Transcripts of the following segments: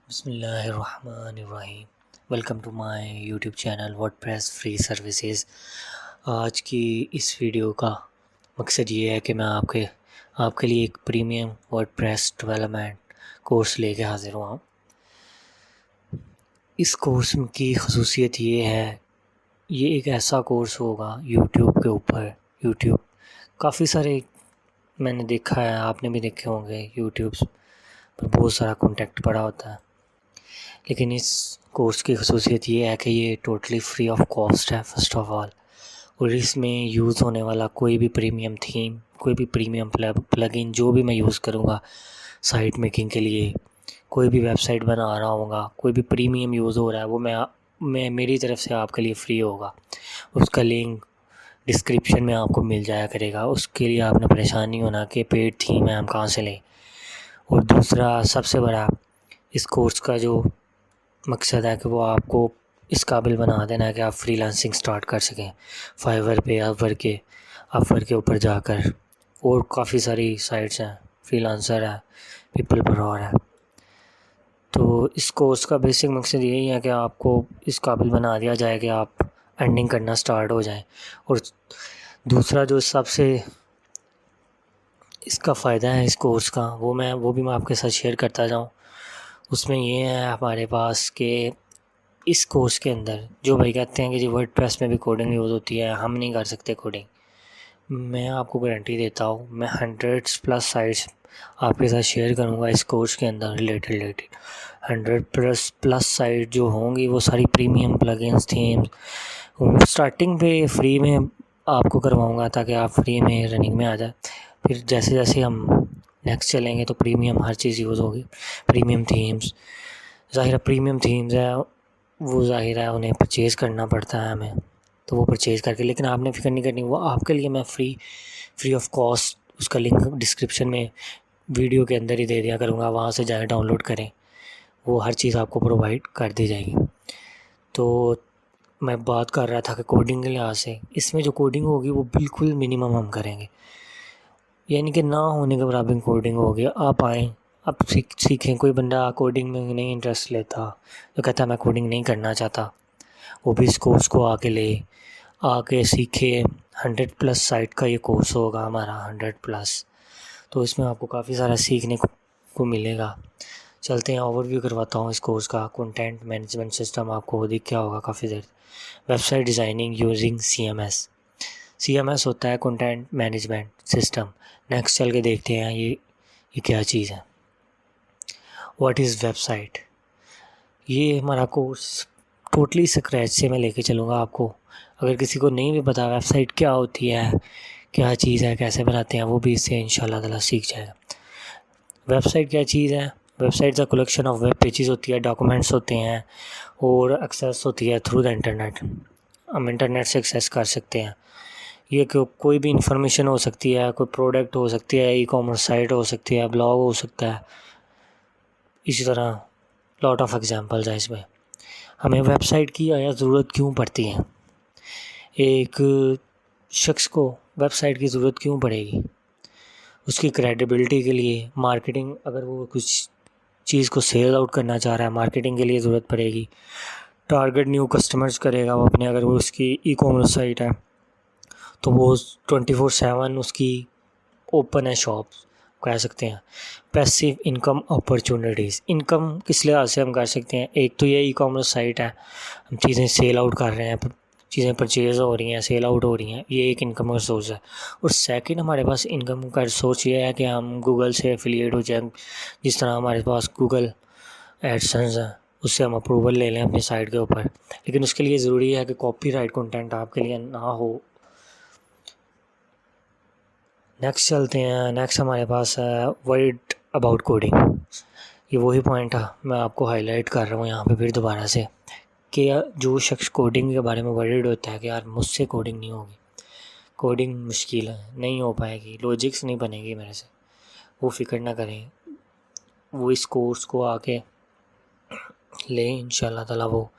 बिस्मिल्लाहिर्रहमानिर्रहीम। Welcome to my YouTube channel WordPress free services. आज की इस वीडियो का मकसद ये है कि मैं आपके लिए एक प्रीमियम वर्डप्रेस डेवलपमेंट कोर्स लेके हाज़िर हुआ हूँ। इस कोर्स की खसूसियत ये है, ये एक ऐसा कोर्स होगा यूट्यूब के ऊपर। यूट्यूब काफ़ी सारे मैंने देखा है, आपने भी देखे होंगे, यूट्यूब पर बहुत सारा कॉन्टेंट पड़ा होता है। लेकिन इस कोर्स की खसूसियत ये है कि ये टोटली फ्री ऑफ कॉस्ट है फ़र्स्ट ऑफ़ ऑल। और इसमें यूज़ होने वाला कोई भी प्रीमियम थीम, कोई भी प्रीमियम प्लगइन जो भी मैं यूज़ करूँगा साइट मेकिंग के लिए, कोई भी वेबसाइट बना रहा होगा, कोई भी प्रीमियम यूज़ हो रहा है, वो मैं मेरी तरफ से आपके लिए फ्री होगा। उसका लिंक डिस्क्रिप्शन में आपको मिल जाया करेगा। उसके लिए आपने परेशान नहीं होना कि पेड थीम है हम कहाँ से लें। और दूसरा सबसे बड़ा इस कोर्स का जो मकसद है कि वो आपको इस काबिल बना देना है कि आप फ्रीलांसिंग स्टार्ट कर सकें। फाइवर पे, अपवर्क के ऊपर जाकर, और काफ़ी सारी साइट्स हैं, फ्रीलांसर है, पीपल पर और है। तो इस कोर्स का बेसिक मकसद यही है कि आपको इस काबिल बना दिया जाए कि आप अर्निंग करना स्टार्ट हो जाएं। और दूसरा जो सबसे इसका फ़ायदा है इस कोर्स का, वो भी मैं आपके साथ शेयर करता जाऊँ। उसमें ये है हमारे पास कि इस कोर्स के अंदर जो भाई कहते हैं कि जी वर्डप्रेस में भी कोडिंग यूज़ होती है, हम नहीं कर सकते कोडिंग, मैं आपको गारंटी देता हूँ, मैं 100+ साइट्स आपके साथ शेयर करूँगा इस कोर्स के अंदर रिलेटेड 100+ साइट जो होंगी वो सारी प्रीमियम प्लगइन्स, थीम्स स्टार्टिंग पे फ्री में आपको करवाऊँगा ताकि आप फ्री में रनिंग में आ जाए। फिर जैसे जैसे हम नेक्स्ट चलेंगे तो प्रीमियम हर चीज़ यूज़ होगी। प्रीमियम थीम्स, ज़ाहिर प्रीमियम थीम्स है, वो ज़ाहिर है उन्हें परचेज़ करना पड़ता है हमें, तो वो परचेज़ करके, लेकिन आपने फ़िक्र नहीं करनी, वो आपके लिए मैं फ्री ऑफ कॉस्ट उसका लिंक डिस्क्रिप्शन में वीडियो के अंदर ही दे दिया करूँगा, वहाँ से जाएँ डाउनलोड करें, वो हर चीज़ आपको प्रोवाइड कर दी जाएगी। तो मैं बात कर रहा था कि कोडिंग के लिहाज से इसमें जो कोडिंग होगी वो बिल्कुल मिनिमम हम करेंगे, यानी कि ना होने के बराबर कोडिंग होगी। आप आएँ, आप सीखें। कोई बंदा कोडिंग में नहीं इंटरेस्ट लेता, तो कहता है मैं कोडिंग नहीं करना चाहता, वो भी इस कोर्स को आके सीखे। 100+ साइट का ये कोर्स होगा हमारा, 100+। तो इसमें आपको काफ़ी सारा सीखने को मिलेगा। चलते हैं, ओवरव्यू करवाता हूँ इस कोर्स का। कंटेंट मैनेजमेंट सिस्टम आपको दिख क्या होगा काफ़ी देर। वेबसाइट डिज़ाइनिंग यूजिंग CMS होता है कंटेंट मैनेजमेंट सिस्टम। नेक्स्ट चल के देखते हैं ये क्या चीज़ है। What is website. ये हमारा कोर्स टोटली स्क्रैच से मैं लेके चलूँगा आपको। अगर किसी को नहीं भी पता वेबसाइट क्या होती है, क्या चीज़ है, कैसे बनाते हैं, वो भी इससे इंशाल्लाह ताला सीख जाएगा। वेबसाइट क्या चीज़ है? Website the collection of web pages होती है, डॉक्यूमेंट्स होते हैं और एक्सेस होती है थ्रू द इंटरनेट। हम इंटरनेट से एक्सेस कर सकते हैं। ये कोई भी इंफॉर्मेशन हो सकती है, कोई प्रोडक्ट हो सकती है, ई-कॉमर्स साइट हो सकती है, ब्लॉग हो सकता है, इसी तरह लॉट ऑफ एग्जांपल्स हैं इसमें। हमें वेबसाइट की आया ज़रूरत क्यों पड़ती है? एक शख्स को वेबसाइट की ज़रूरत क्यों पड़ेगी? उसकी क्रेडिबिलिटी के लिए, मार्केटिंग, अगर वो कुछ चीज़ को सेल आउट करना चाह रहा है, मार्केटिंग के लिए ज़रूरत पड़ेगी। टारगेट न्यू कस्टमर्स करेगा वो अपने, अगर वो उसकी ई-कॉमर्स साइट है तो वो 24/7 उसकी ओपन है शॉप, कह सकते हैं। पैसिव इनकम अपॉर्चुनिटीज़, इनकम किस लिहाज से हम कर सकते हैं? एक तो ये ई-कॉमर्स साइट है, हम चीज़ें सेल आउट कर रहे हैं, चीज़ें परचेज़ हो रही हैं, सेल आउट हो रही हैं, ये एक इनकम का सोर्स है। और सेकंड हमारे पास इनकम का सोर्स ये है कि हम गूगल से एफिलिएट हो जाएं। जिस तरह हमारे पास गूगल एडसेंस है, उससे हम अप्रूवल ले लें अपनी साइट के ऊपर, लेकिन उसके लिए ज़रूरी है कि कॉपीराइट कंटेंट आपके लिए ना हो। नेक्स्ट चलते हैं। नेक्स्ट हमारे पास है वर्ड अबाउट कोडिंग। ये वही पॉइंट है मैं आपको हाईलाइट कर रहा हूँ यहाँ पे फिर दोबारा से, कि जो शख्स कोडिंग के बारे में वर्ried होता है कि यार मुझसे कोडिंग नहीं होगी, कोडिंग मुश्किल है, नहीं हो पाएगी, लॉजिक्स नहीं बनेगी मेरे से, वो फ़िक्र ना करें। वो इस कोर्स को आके लें, इंशाल्लाह ताला वो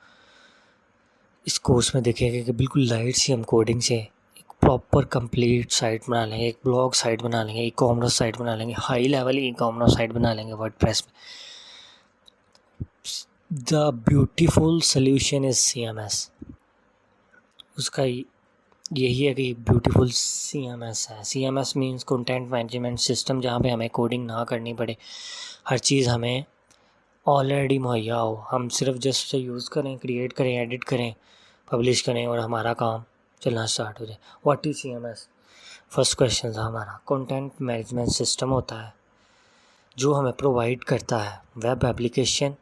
इस कोर्स में देखेंगे कि बिल्कुल लाइट सी हम कोडिंग से एक प्रॉपर कंप्लीट साइट बना लेंगे, एक ब्लॉग साइट बना लेंगे, ई-कॉमर्स साइट बना लेंगे, हाई लेवल ई-कॉमर्स साइट बना लेंगे वर्डप्रेस में। The beautiful solution is CMS। उसका यही है कि ब्यूटीफुल CMS है। CMS means content management system, जहाँ पे हमें कोडिंग ना करनी पड़े, हर चीज़ हमें ऑलरेडी मुहैया हो, हम सिर्फ जस्ट उसे यूज़ करें, क्रिएट करें, एडिट करें, पब्लिश करें और हमारा काम चलना स्टार्ट हो जाए। What is CMS? First question था हमारा। कंटेंट मैनेजमेंट सिस्टम होता है जो हमें प्रोवाइड करता है वेब एप्लीकेशन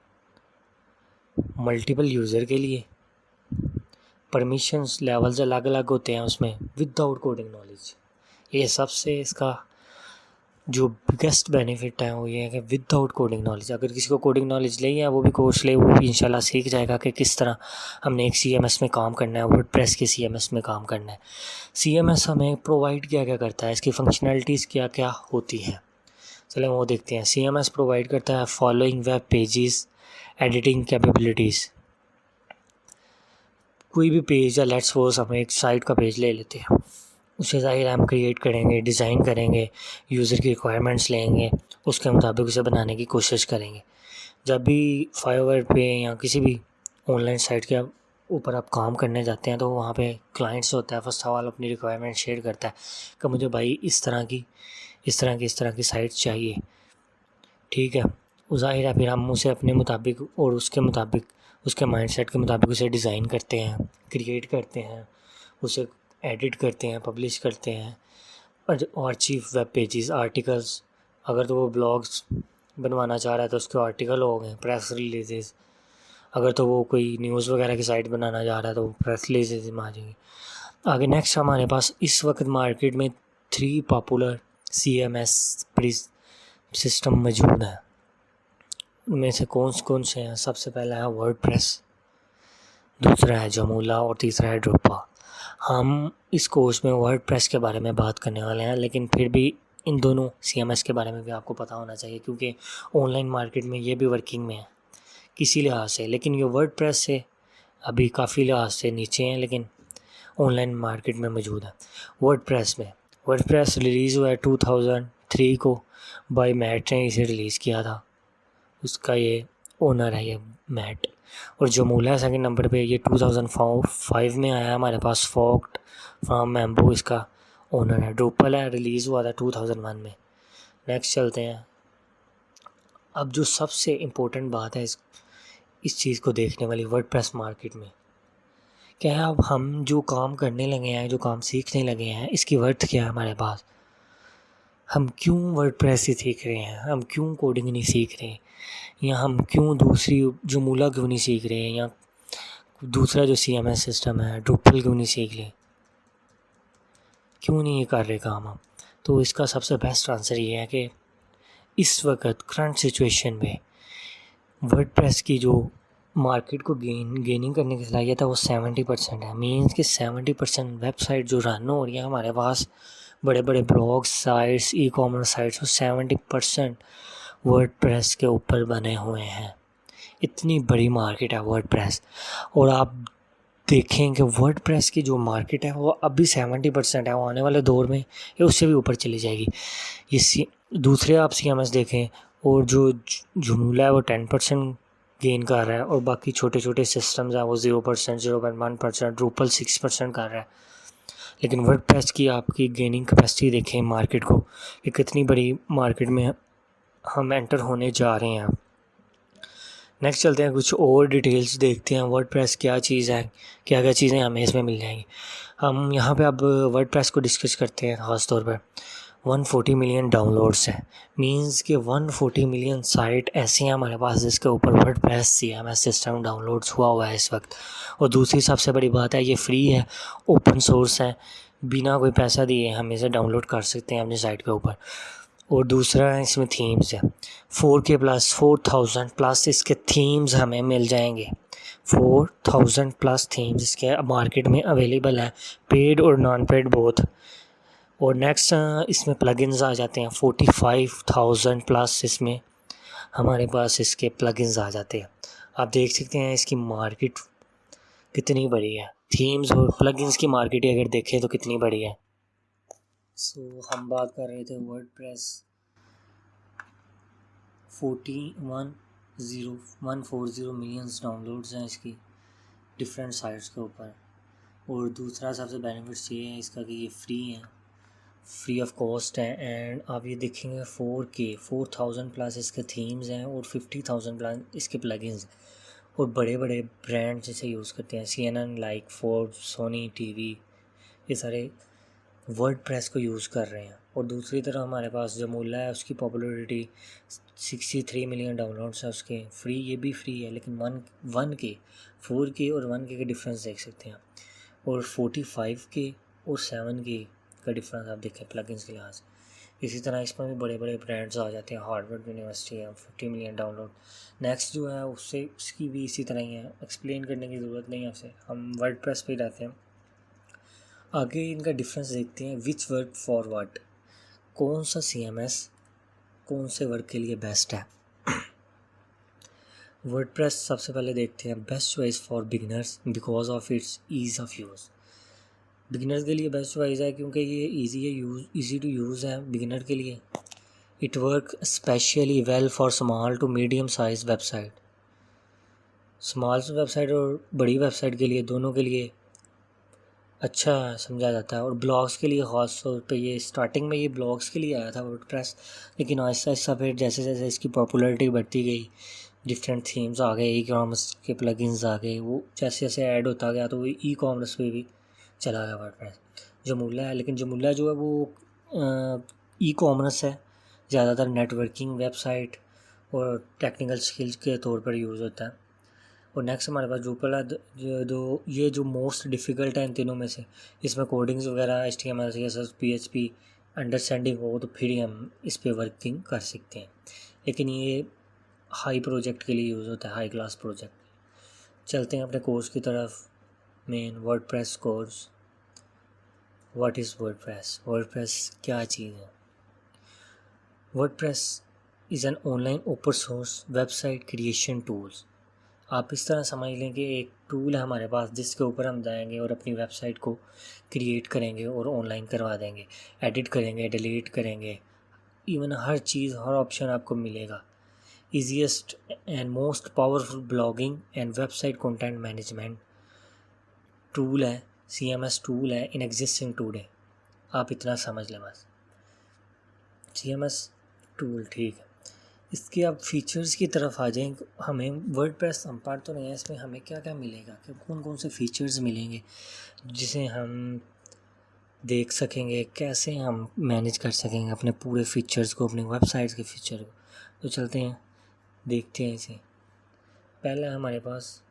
मल्टीपल यूज़र के लिए। परमिशंस लेवल्स अलग अलग होते हैं उसमें, विदाउट कोडिंग नॉलेज। ये सबसे इसका जो बिगेस्ट बेनिफिट है वो ये है कि विदाउट कोडिंग नॉलेज, अगर किसी को कोडिंग नॉलेज नहीं है वो भी कोर्स ले, वो भी इंशाल्लाह सीख जाएगा कि किस तरह हमने एक CMS में काम करना है, वर्डप्रेस के CMS में काम करना है। CMS हमें प्रोवाइड क्या क्या करता है, इसकी फंक्शनैलिटीज़ क्या क्या होती हैं, चलें वो देखते हैं। CMS प्रोवाइड करता है following web pages editing capabilities. कोई भी पेज या लेट्स सपोज हम एक साइट का पेज ले लेते हैं, उसे ज़ाहिर हम क्रिएट करेंगे, डिज़ाइन करेंगे, यूज़र की रिक्वायरमेंट्स लेंगे, उसके मुताबिक उसे बनाने की कोशिश करेंगे। जब भी फाइवर पे या किसी भी ऑनलाइन साइट के ऊपर आप काम करने जाते हैं तो वहाँ पे क्लाइंट्स होता है, फर्स्ट ऑफ ऑल अपनी रिक्वायरमेंट शेयर करता है कि मुझे भाई इस तरह की साइट चाहिए, ठीक है। ज़ाहिर है फिर हम उसे अपने मुताबिक और उसके मुताबिक, उसके माइंडसेट के मुताबिक उसे डिज़ाइन करते हैं, क्रिएट करते हैं, उसे एडिट करते हैं, पब्लिश करते हैं। और चीफ वेब पेजेस, आर्टिकल्स, अगर तो वो ब्लॉग्स बनवाना चाह रहा है तो उसके आर्टिकल हो गए, प्रेस रिलीजेस। अगर तो वो कोई न्यूज़ वगैरह की साइट बनाना चाह रहा है तो प्रेस रिलीजेस में आ जाएंगे। आगे नेक्स्ट हमारे पास इस वक्त मार्केट में 3 पॉपुलर CMS सिस्टम मौजूद हैं। उनमें से कौन से हैं? सबसे पहला है वर्डप्रेस, दूसरा है जमूला और तीसरा है ड्रोपा। हम इस कोर्स में वर्डप्रेस के बारे में बात करने वाले हैं, लेकिन फिर भी इन दोनों CMS के बारे में भी आपको पता होना चाहिए क्योंकि ऑनलाइन मार्केट में ये भी वर्किंग में है किसी लिहाज से। लेकिन ये वर्डप्रेस से अभी काफ़ी लिहाज से नीचे हैं, लेकिन ऑनलाइन मार्केट में मौजूद है। वर्डप्रेस रिलीज़ हुआ है 2003 को, बाय मैट ने इसे रिलीज़ किया था, उसका ये ओनर है ये मैट। और जमूला सेकंड नंबर पे, ये 2005 में आया हमारे पास, फोक्ट फ्रॉम मैम्बो इसका ओनर है। ड्रूपल है, रिलीज़ हुआ था 2001 में। नेक्स्ट चलते हैं। अब जो सबसे इम्पोर्टेंट बात है इस चीज़ को देखने वाली वर्डप्रेस मार्केट में, क्या है, अब हम जो काम करने लगे हैं, जो काम सीखने लगे हैं, इसकी वर्थ क्या है हमारे पास। हम क्यों वर्डप्रेस ही सीख रहे हैं, हम क्यों कोडिंग नहीं सीख रहे, या हम क्यों दूसरी जमूला क्यों नहीं सीख रहे हैं, या दूसरा जो CMS सिस्टम है ड्रूपल क्यों नहीं सीख ले, क्यों नहीं ये कर रहे काम हम। तो इसका सबसे बेस्ट आंसर ये है कि इस वक्त करंट सिचुएशन में वर्डप्रेस की जो मार्केट को गेनिंग करने की सलाहियत है वो 70% है। मीन्स कि 70% वेबसाइट जो रन हो रही है हमारे पास, बड़े बड़े ब्लॉग्स, साइट्स, ई-कॉमर्स साइट्स, वो 70% वर्डप्रेस के ऊपर बने हुए हैं। इतनी बड़ी मार्केट है वर्डप्रेस। और आप देखें कि वर्डप्रेस की जो मार्केट है वो अभी 70% है, वो आने वाले दौर में ये उससे भी ऊपर चली जाएगी। ये दूसरे आप CMS देखें, और जो जमूला है वो 10% गेन कर रहा है, और बाकी छोटे छोटे सिस्टम्स हैं वो 0%, 0.1%, ड्रूपल 6% कर रहा है। लेकिन वर्डप्रेस की आपकी गेनिंग कैपेसिटी देखें मार्केट को, ये कितनी बड़ी मार्केट में हम एंटर होने जा रहे हैं। नेक्स्ट चलते हैं, कुछ और डिटेल्स देखते हैं वर्डप्रेस क्या चीज़ है, क्या क्या चीज़ें हमें इसमें मिल जाएंगी। हम यहाँ पे अब वर्डप्रेस को डिस्कस करते हैं। ख़ास तौर पर 140 मिलियन डाउनलोड्स हैं, मींस कि 140 मिलियन साइट ऐसी हैं हमारे पास जिसके ऊपर वर्डप्रेस CMS सिस्टम डाउनलोड्स हुआ है इस वक्त। और दूसरी सबसे बड़ी बात है, ये फ्री है, ओपन सोर्स है, बिना कोई पैसा दिए हम इसे डाउनलोड कर सकते हैं अपनी साइट के ऊपर। और दूसरा है इसमें थीम्स है, 4K प्लस 4000 प्लस इसके थीम्स हमें मिल जाएंगे। 4000 प्लस थीम्स इसके मार्केट में अवेलेबल हैं, पेड और नॉन पेड बोथ। और नेक्स्ट इसमें प्लगइन्स आ जाते हैं, 45,000 प्लस इसमें हमारे पास इसके प्लगइन्स आ जाते हैं। आप देख सकते हैं इसकी मार्केट कितनी बड़ी है, थीम्स और प्लगइन्स की मार्केट ही अगर देखें तो कितनी बड़ी है। हम बात कर रहे थे वर्डप्रेस 41 140 मिलियंस डाउनलोड्स हैं इसकी डिफरेंट साइट्स के ऊपर। और दूसरा सबसे बेनिफिट्स ये है इसका कि ये फ्री ऑफ कॉस्ट है। एंड आप ये देखेंगे 4K 4000 प्लस इसके थीम्स हैं और 50,000 प्लस इसके प्लगइन्स हैं। और बड़े बड़े ब्रांड्स इसे यूज़ करते हैं, CNN, like Forbes, Sony TV, ये सारे वर्डप्रेस को यूज़ कर रहे हैं। और दूसरी तरफ हमारे पास जमूला है, उसकी पॉपुलैरिटी 63 मिलियन डाउनलोड्स है उसके। फ्री, ये भी फ्री है, लेकिन 1K 4K और 1K के डिफरेंस देख सकते हैं। और 45K और 7K का डिफरेंस आप देखें प्लगइन्स के लिहाज। इसी तरह इसमें भी बड़े बड़े ब्रांड्स आ जाते हैं, हार्वर्ड यूनिवर्सिटी है 50 मिलियन डाउनलोड। नेक्स्ट जो है उसकी भी इसी तरह ही है, एक्सप्लेन करने की ज़रूरत नहीं है आपसे, हम वर्डप्रेस पे रहते हैं। आगे इनका डिफरेंस देखते हैं, विच वर्क फॉर व्हाट, कौन सा CMS कौन से वर्क के लिए बेस्ट है। वर्डप्रेस सबसे पहले देखते हैं, best choice for beginners because of its ease of use. Beginners के लिए बेस्ट चॉइस है क्योंकि ये ईज़ी टू यूज़ है बिगिनर के लिए। It work specially well for small to medium size website. Small website और बड़ी वेबसाइट के लिए, दोनों के लिए अच्छा समझा जाता है। और ब्लॉग्स के लिए ख़ास तौर पे, ये स्टार्टिंग में ये ब्लॉग्स के लिए आया था वर्डप्रेस, लेकिन आहिस्ता आहिस्ता फिर जैसे जैसे इसकी पॉपुलैरिटी बढ़ती गई, डिफरेंट थीम्स आ गए, ई-कॉमर्स के प्लगइन्स आ गए, वो जैसे जैसे ऐड होता गया तो वो ई-कॉमर्स पे भी चला गया वर्डप्रेस। जमूला है, लेकिन जमूला जो है वो ई-कॉमर्स है, ज़्यादातर नेटवर्किंग, वेबसाइट और टेक्निकल स्किल्स के तौर पर यूज़ होता है। और नेक्स्ट हमारे पास ड्रूपल है, ये जो मोस्ट डिफ़िकल्ट है इन तीनों में से। इसमें कोडिंग्स वगैरह HTML, CSS, PHP अंडरस्टैंडिंग हो तो फिर ही हम इस पे वर्किंग कर सकते हैं, लेकिन ये हाई प्रोजेक्ट के लिए यूज़ होता है, हाई क्लास प्रोजेक्ट। चलते हैं अपने कोर्स की तरफ। Main WordPress course. What is WordPress? WordPress क्या चीज़ है? WordPress is an online open source website creation tools. आप इस तरह समझ लें कि एक टूल है हमारे पास जिसके ऊपर हम जाएंगे और अपनी वेबसाइट को क्रिएट करेंगे और ऑनलाइन करवा देंगे, एडिट करेंगे, डिलीट करेंगे, इवन हर चीज़, हर ऑप्शन आपको मिलेगा। Easiest and most powerful blogging and website content management tool है, CMS टूल है इन एग्जिस्टिंग टूडे। आप इतना समझ लें बस, CMS टूल, ठीक है। इसके अब फीचर्स की तरफ आ जाएं। हमें वर्डप्रेस हम पढ़ तो नहीं है, इसमें हमें क्या क्या मिलेगा, कि कौन कौन से फीचर्स मिलेंगे जिसे हम देख सकेंगे, कैसे हम मैनेज कर सकेंगे अपने पूरे फीचर्स को, अपने वेबसाइट्स के फीचर को। तो चलते हैं, देखते हैं इसे। पहले हमारे पास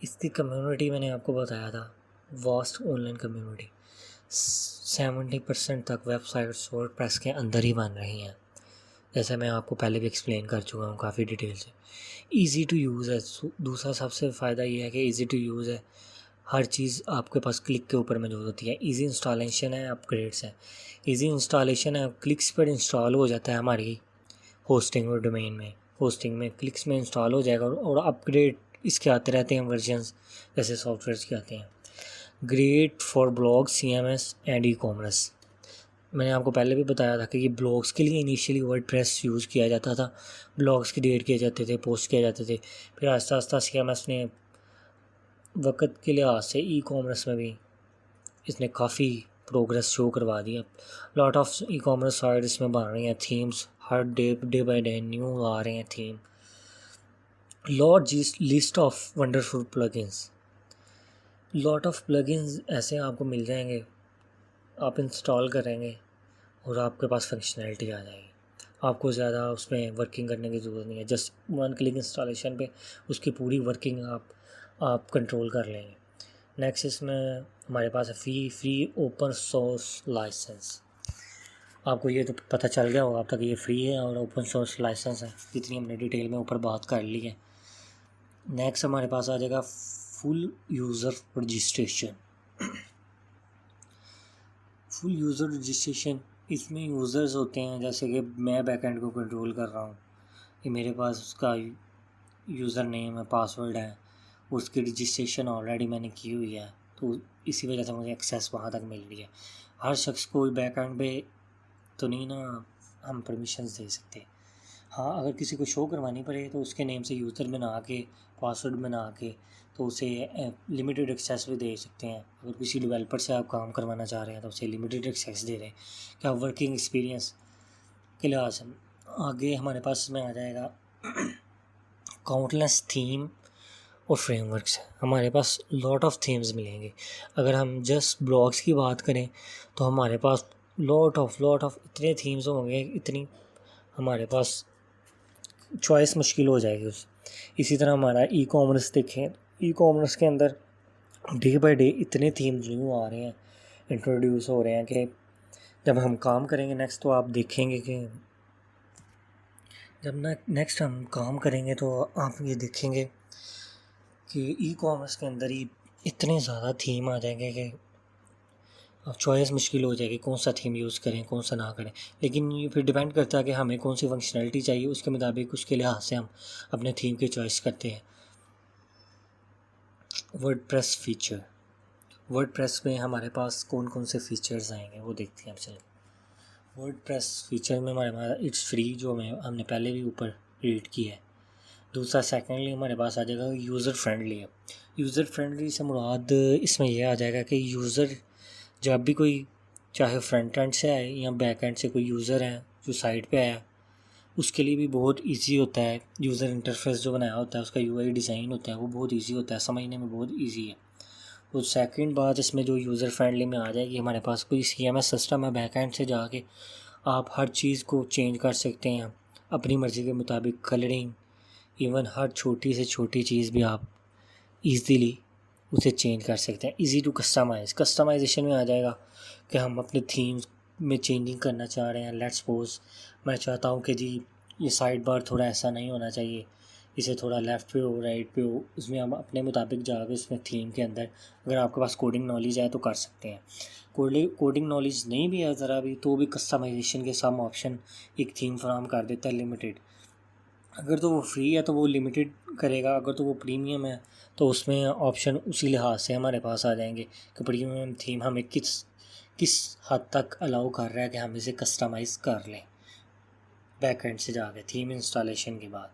इसकी कम्युनिटी, मैंने आपको बताया था, वास्ट ऑनलाइन कम्युनिटी। 70% तक वेबसाइट्स वर्डप्रेस के अंदर ही बन रही हैं, जैसे मैं आपको पहले भी एक्सप्लेन कर चुका हूँ काफ़ी डिटेल से। ईज़ी टू यूज़ है, दूसरा सबसे फ़ायदा ये है कि ईज़ी टू यूज़ है, हर चीज़ आपके पास क्लिक के ऊपर मौजूद होती है। ईज़ी इंस्टॉलेशन है, अपग्रेड्स है। ईज़ी इंस्टॉलेशन है, क्लिक्स पर इंस्टॉल हो जाता है हमारी होस्टिंग और डोमेन में। होस्टिंग में क्लिक्स में इंस्टॉल हो जाएगा और अपग्रेड इसके आते रहते हैं वर्जन्स, जैसे सॉफ्टवेयर्स के आते हैं। Great for blog, CMS and e-commerce. मैंने आपको पहले भी बताया था कि ये ब्लॉग्स के लिए इनिशियली वर्डप्रेस यूज़ किया जाता था, ब्लॉग्स क्रिएट किए जाते थे, पोस्ट किए जाते थे। फिर आहिस्ता आहिस्ता CMS ने वक्त के लिहाज से ई-कॉमर्स में भी इसने काफ़ी प्रोग्रेस शो करवा दिया। लॉट ऑफ ई-कॉमर्स साइट इसमें बन रही हैं, थीम्स हर डे बाय डे न्यू आ रहे हैं theme. List of wonderful plugins, lot of plugins ऐसे आपको मिल जाएंगे, आप इंस्टॉल करेंगे और आपके पास फंक्शनैलिटी आ जाएगी। आपको ज़्यादा उसमें वर्किंग करने की ज़रूरत नहीं है, जस्ट 1 क्लिक इंस्टॉलेशन पे उसकी पूरी वर्किंग आप कंट्रोल कर लेंगे। नेक्स्ट इसमें हमारे पास है फ्री ओपन सोर्स लाइसेंस। आपको ये तो पता चल गया होगा अब तक, ये फ्री है और ओपन सोर्स लाइसेंस है, जितनी हमने डिटेल में ऊपर बात कर ली है। नेक्स्ट हमारे पास आ जाएगा full user registration. Full user registration, इसमें यूज़र्स होते हैं, जैसे कि मैं बैकएंड को कंट्रोल कर रहा हूँ, ये मेरे पास उसका यूज़र नेम है, पासवर्ड है, उसकी रजिस्ट्रेशन ऑलरेडी मैंने की हुई है, तो इसी वजह से मुझे एक्सेस वहाँ तक मिल रही है। हर शख्स को बैकएंड पे तो नहीं ना हम परमिशंस दे सकते, हाँ, अगर किसी को शो करवानी पड़े तो उसके नेम से यूज़र बना के, पासवर्ड बना के, तो उसे लिमिटेड एक्सेस भी दे सकते हैं। अगर किसी डेवलपर से आप काम करवाना चाह रहे हैं तो उसे लिमिटेड एक्सेस दे रहे हैं क्या वर्किंग एक्सपीरियंस के लिहाज से। आगे हमारे पास में आ जाएगा काउंटलेस थीम और फ्रेमवर्क्स। हमारे पास लॉट ऑफ थीम्स मिलेंगे। अगर हम जस्ट ब्लॉग्स की बात करें तो हमारे पास लॉट ऑफ इतने थीम्स होंगे, इतनी हमारे पास चॉइस मुश्किल हो जाएगी उस। इसी तरह हमारा ई कॉमर्स देखें, ई कॉमर्स के अंदर डे बाय डे इतने थीम्स न्यू आ रहे हैं, इंट्रोड्यूस हो रहे हैं कि जब हम काम करेंगे नेक्स्ट तो आप देखेंगे कि जब नेक्स्ट हम काम करेंगे तो आप ये देखेंगे कि ई कॉमर्स के अंदर ही इतने ज़्यादा थीम आ जाएंगे कि चॉइस मुश्किल हो जाएगी कौन सा थीम यूज़ करें कौन सा ना करें। लेकिन ये फिर डिपेंड करता है कि हमें कौन सी फंक्शनैलिटी चाहिए, उसके मुताबिक उसके लिहाज से हम अपने थीम की चॉइस करते हैं। वर्डप्रेस फीचर, वर्डप्रेस में हमारे पास कौन कौन से फीचर्स आएंगे वो देखते हैं अब चलें। वर्डप्रेस फीचर में हमारा इट्स फ्री, जो हमने पहले भी ऊपर रीड किया है। दूसरा सेकेंडली हमारे पास आ जाएगा यूज़र फ्रेंडली है। यूज़र फ्रेंडली से मुराद इसमें यह आ जाएगा कि यूज़र जब भी कोई, चाहे फ्रंट एंड से आए या बैक एंड से कोई यूज़र है जो साइट पे आया, उसके लिए भी बहुत इजी होता है। यूज़र इंटरफेस जो बनाया होता है उसका यूआई डिज़ाइन होता है वो बहुत इजी होता है, समझने में बहुत इजी है। तो सेकंड बात इसमें जो यूज़र फ्रेंडली में आ जाएगी, हमारे पास कोई सीएमएस सिस्टम है, बैक एंड से जाके आप हर चीज़ को चेंज कर सकते हैं अपनी मर्ज़ी के मुताबिक। कलरिंग, इवन हर छोटी से छोटी चीज़ भी आप ईज़िली उसे चेंज कर सकते हैं। इजी टू कस्टमाइजेशन में आ जाएगा कि हम अपने थीम्स में चेंजिंग करना चाह रहे हैं। लेट्स सपोज मैं चाहता हूँ कि जी ये साइड बार थोड़ा ऐसा नहीं होना चाहिए, इसे थोड़ा लेफ़्ट पे हो, राइट पे हो, उसमें हम अपने मुताबिक जाकर उसमें थीम के अंदर, अगर आपके पास कोडिंग नॉलेज है तो कर सकते हैं। कोडिंग नॉलेज नहीं भी है ज़रा भी तो भी कस्टमाइजेशन के सम ऑप्शन एक थीम फराहम कर देता है लिमिटेड। अगर तो वो फ्री है तो वो लिमिटेड करेगा, अगर तो वो प्रीमियम है तो उसमें ऑप्शन उसी लिहाज से हमारे पास आ जाएंगे कि प्रीमियम थीम हमें किस हद तक अलाउ कर रहा है कि हम इसे कस्टमाइज़ कर लें बैक एंड से जाके थीम इंस्टॉलेशन के बाद।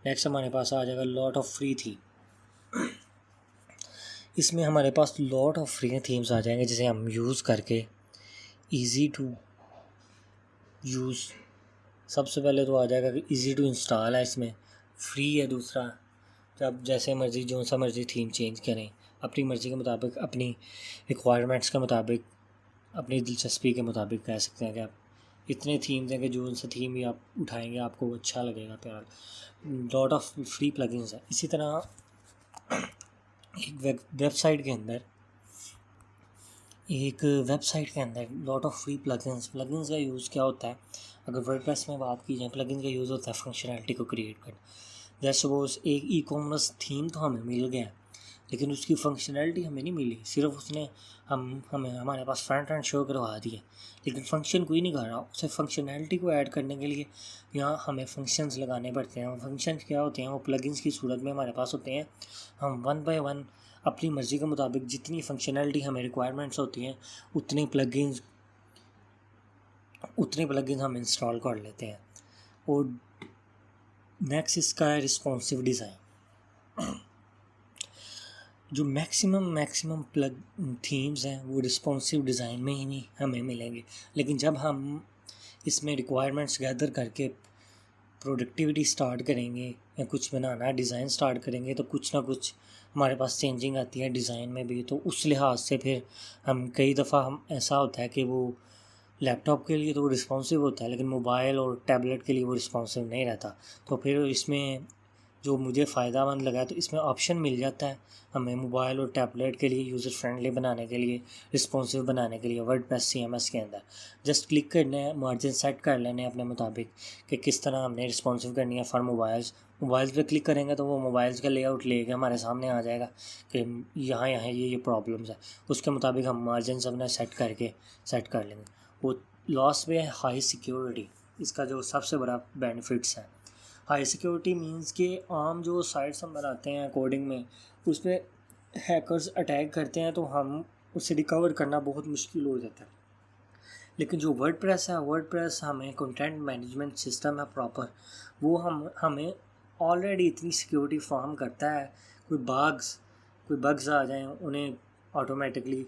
नेक्स्ट हमारे पास आ जाएगा लॉट ऑफ फ्री थीम। इसमें हमारे पास लॉट ऑफ फ्री थीम्स आ जाएंगे जिसे हम यूज़ करके ईज़ी टू यूज़। सबसे पहले तो आ जाएगा कि इजी टू इंस्टॉल है, इसमें फ्री है। दूसरा, जब जैसे मर्ज़ी जो सा मर्ज़ी थीम चेंज करें अपनी मर्ज़ी के मुताबिक, अपनी रिक्वायरमेंट्स के मुताबिक, अपनी दिलचस्पी के मुताबिक कह सकते हैं कि आप इतने थीम्स हैं कि जो उनसे थीम भी आप उठाएंगे आपको अच्छा लगेगा प्यार। लॉट ऑफ फ्री प्लगइन्स है। इसी तरह एक वेबसाइट के अंदर लॉट ऑफ फ्री प्लगइन्स का यूज़ क्या होता है। अगर वर्डप्रेस में बात की जाए, प्लगइन का यूज़ होता है फंक्शनैलिटी को क्रिएट करना। जैसे सपोज एक ई कॉमर्स थीम तो हमें मिल गया लेकिन उसकी फंक्शनैलिटी हमें नहीं मिली, सिर्फ उसने हमें हमारे पास फ्रंट एंड शो करवा दिया लेकिन फंक्शन कोई नहीं कर रहा। उसे फंक्शनैलिटी को ऐड करने के लिए यहाँ हमें फंक्शंस लगाने पड़ते हैं। फंक्शंस क्या होते हैं, वो प्लगइन्स की सूरत में हमारे पास होते हैं। हम वन बाय वन अपनी मर्ज़ी के मुताबिक जितनी फंक्शनैलिटी हमें रिक्वायरमेंट्स होती हैं उतने प्लगइन्स हम इंस्टॉल कर लेते हैं। और नेक्स्ट इसका है रिस्पॉन्सिव डिज़ाइन। जो मैक्सिमम प्लग थीम्स हैं वो रिस्पॉन्सिव डिज़ाइन में ही नहीं हमें मिलेंगे, लेकिन जब हम इसमें रिक्वायरमेंट्स गैदर करके प्रोडक्टिविटी स्टार्ट करेंगे या कुछ बनाना डिज़ाइन स्टार्ट करेंगे तो कुछ ना कुछ हमारे पास चेंजिंग आती है डिज़ाइन में भी। तो उस लिहाज से फिर हम कई दफ़ा हम ऐसा होता है कि वो लैपटॉप के लिए तो वो रिस्पॉन्सिव होता है लेकिन मोबाइल और टैबलेट के लिए वो रिस्पॉन्सिव नहीं रहता। तो फिर इसमें जो मुझे फ़ायदामंद लगा तो इसमें ऑप्शन मिल जाता है हमें मोबाइल और टैबलेट के लिए यूज़र फ्रेंडली बनाने के लिए, रिस्पॉन्सिव बनाने के लिए। वर्डप्रेस सीएमएस के अंदर जस्ट क्लिक करना है, मार्जिन सेट कर लेने हैं अपने मुताबिक कि किस तरह हमने रिस्पॉन्सिव करनी है फॉर मोबाइल्स पे क्लिक करेंगे तो वो मोबाइल्स का लेआउट लेके हमारे सामने आ जाएगा कि यहाँ ये प्रॉब्लम्स है। उसके मुताबिक हम मार्जिन अपना सेट कर लेंगे। वो लॉस में है हाई सिक्योरिटी, इसका जो सबसे बड़ा बेनिफिट्स है। हाई सिक्योरिटी मींस कि आम जो साइट्स हम बनाते हैं कोडिंग में उसमें हैकर्स अटैक करते हैं तो हम उससे रिकवर करना बहुत मुश्किल हो जाता है। लेकिन जो वर्डप्रेस है, वर्डप्रेस हमें कंटेंट मैनेजमेंट सिस्टम है प्रॉपर, वो हमें ऑलरेडी इतनी सिक्योरिटी फॉर्म करता है। कोई बग्स आ जाएं उन्हें ऑटोमेटिकली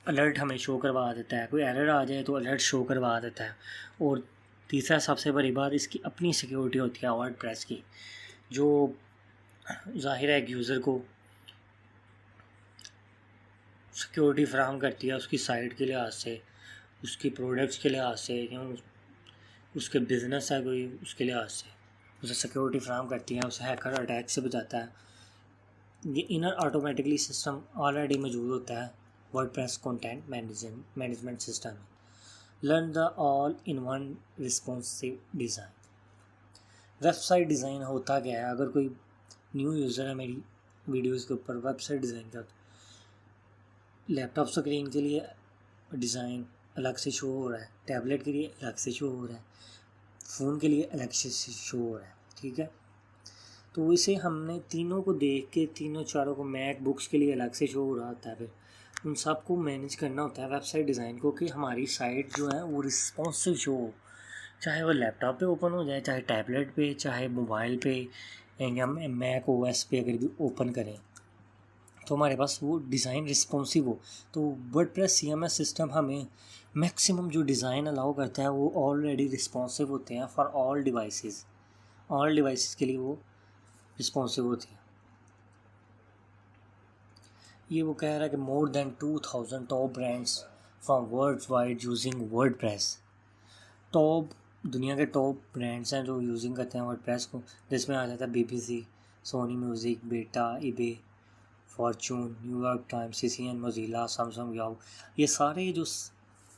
अलर्ट हमें शो करवा देता है, कोई एरर आ जाए तो अलर्ट शो करवा देता है। और तीसरा सबसे बड़ी बात इसकी अपनी सिक्योरिटी होती है वर्डप्रेस की, जो ज़ाहिर है एक यूज़र को सिक्योरिटी फराहम करती है उसकी साइट के लिहाज से, उसकी प्रोडक्ट्स के लिहाज से, या उसके बिज़नेस है कोई उसके लिहाज से उसे सिक्योरिटी फराहम करती है, उसे हैकर अटैक से बचाता है। ये इनर ऑटोमेटिकली सिस्टम ऑलरेडी मौजूद होता है वर्डप्रेस कंटेंट मैनेजमेंट सिस्टम में। Learn the all in one responsive design. Website design होता क्या है? अगर कोई न्यू यूज़र है मेरी वीडियोस के ऊपर, वेबसाइट डिज़ाइन का लैपटॉप स्क्रीन के लिए डिज़ाइन अलग से शो हो रहा है, टैबलेट के लिए अलग से शो हो रहा है, फ़ोन के लिए अलग से शो हो रहा है, ठीक है। तो इसे हमने तीनों को देख के, तीनों चारों को, मैक बुक्स के लिए अलग से शो हो रहा होता है, फिर उन सब को मैनेज करना होता है वेबसाइट डिज़ाइन को कि हमारी साइट जो है वो रिस्पॉन्सिव शो हो, चाहे वो लैपटॉप पे ओपन हो जाए, चाहे टैबलेट पे, चाहे मोबाइल पे, या मैक ओएस पे अगर भी ओपन करें तो हमारे पास वो डिज़ाइन रिस्पॉन्सिव हो। तो वर्डप्रेस सीएमएस सिस्टम हमें मैक्सिमम जो डिज़ाइन अलाउ करता है वो ऑलरेडी रिस्पॉन्सिव होते हैं फॉर ऑल डिवाइसेस के लिए वो रिस्पॉन्सिव होती है। ये वो कह रहा है कि more than 2000 top brands from world wide using WordPress. दुनिया के टॉप ब्रांड्स हैं जो यूजिंग करते हैं वर्डप्रेस को, जिसमें आ जाता है BBC, सोनी म्यूज़िक, बेटा, eBay, Fortune, New York times, CCN, Mozilla, Samsung, Yahoo. ये सारे जो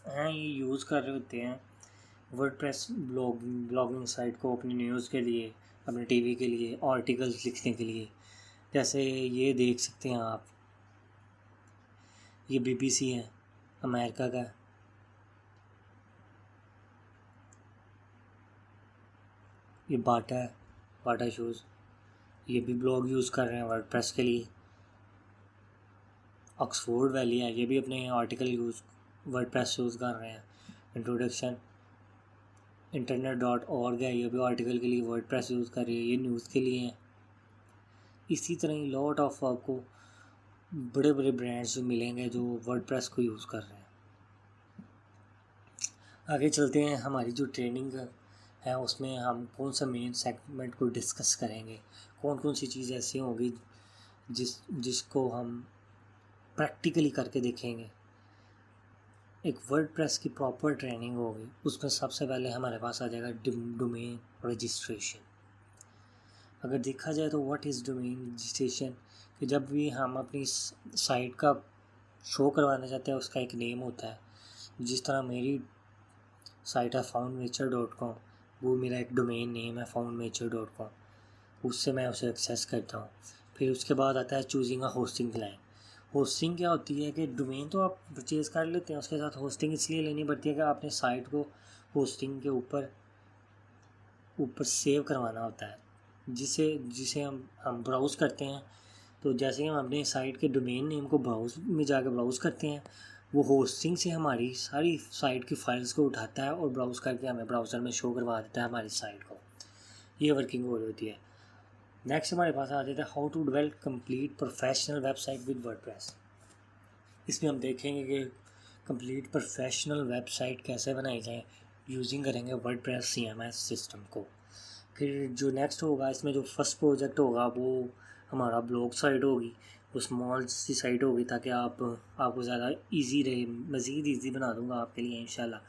हैं ये यूज़ कर रहे होते हैं वर्डप्रेस ब्लॉगिंग साइट को अपनी न्यूज़ के लिए, अपने टीवी के लिए, आर्टिकल्स लिखने के लिए। जैसे ये देख सकते हैं आप, ये BBC है अमेरिका का, ये बाटा शूज़, ये भी ब्लॉग यूज़ कर रहे हैं वर्डप्रेस के लिए। ऑक्सफोर्ड वैली है, ये भी अपने आर्टिकल वर्डप्रेस यूज़ कर रहे हैं। इंट्रोडक्शन internet.org है, ये भी आर्टिकल के लिए वर्डप्रेस यूज़ कर रही है, ये न्यूज़ के लिए है। इसी तरह ही लॉट ऑफ आपको बड़े बड़े ब्रांड्स जो मिलेंगे जो वर्डप्रेस को यूज़ कर रहे हैं। आगे चलते हैं, हमारी जो ट्रेनिंग है उसमें हम कौन सा मेन सेगमेंट को डिस्कस करेंगे, कौन कौन सी चीज़ ऐसी होगी जिसको हम प्रैक्टिकली करके देखेंगे। एक वर्डप्रेस की प्रॉपर ट्रेनिंग होगी, उसमें सबसे पहले हमारे पास आ जाएगा डोमेन रजिस्ट्रेशन। अगर देखा जाए तो व्हाट इज़ डोमेन रजिस्ट्रेशन, कि जब भी हम अपनी साइट का शो करवाना चाहते हैं उसका एक नेम होता है। जिस तरह मेरी साइट है foundnature.com, वो मेरा एक डोमेन नेम है foundnature.com, उससे मैं उसे एक्सेस करता हूँ। फिर उसके बाद आता है choosing a hosting client. Hosting क्या होती है कि डोमेन तो आप परचेज़ कर लेते हैं, उसके साथ होस्टिंग इसलिए लेनी पड़ती है कि आपने साइट को होस्टिंग के ऊपर सेव करवाना होता है, जिसे हम ब्राउज़ करते हैं। तो जैसे हम अपने साइट के डोमेन नेम को ब्राउज़ करते हैं, वो होस्टिंग से हमारी सारी साइट की फाइल्स को उठाता है और ब्राउज़ करके हमें ब्राउज़र में शो करवा देता है हमारी साइट को। ये वर्किंग हो रही होती है। नेक्स्ट हमारे पास आ जाता है how to develop complete professional website with WordPress. इसमें हम देखेंगे कि कंप्लीट प्रोफेशनल वेबसाइट कैसे बनाई जाए, यूजिंग करेंगे वर्डप्रेस CMS सिस्टम को। फिर जो नेक्स्ट होगा, इसमें जो फर्स्ट प्रोजेक्ट होगा वो हमारा ब्लॉग साइट होगी, वो स्मॉल सी साइट होगी ताकि आपको ज़्यादा इजी रहे। मज़ीद इजी बना दूंगा आपके लिए इंशाल्लाह।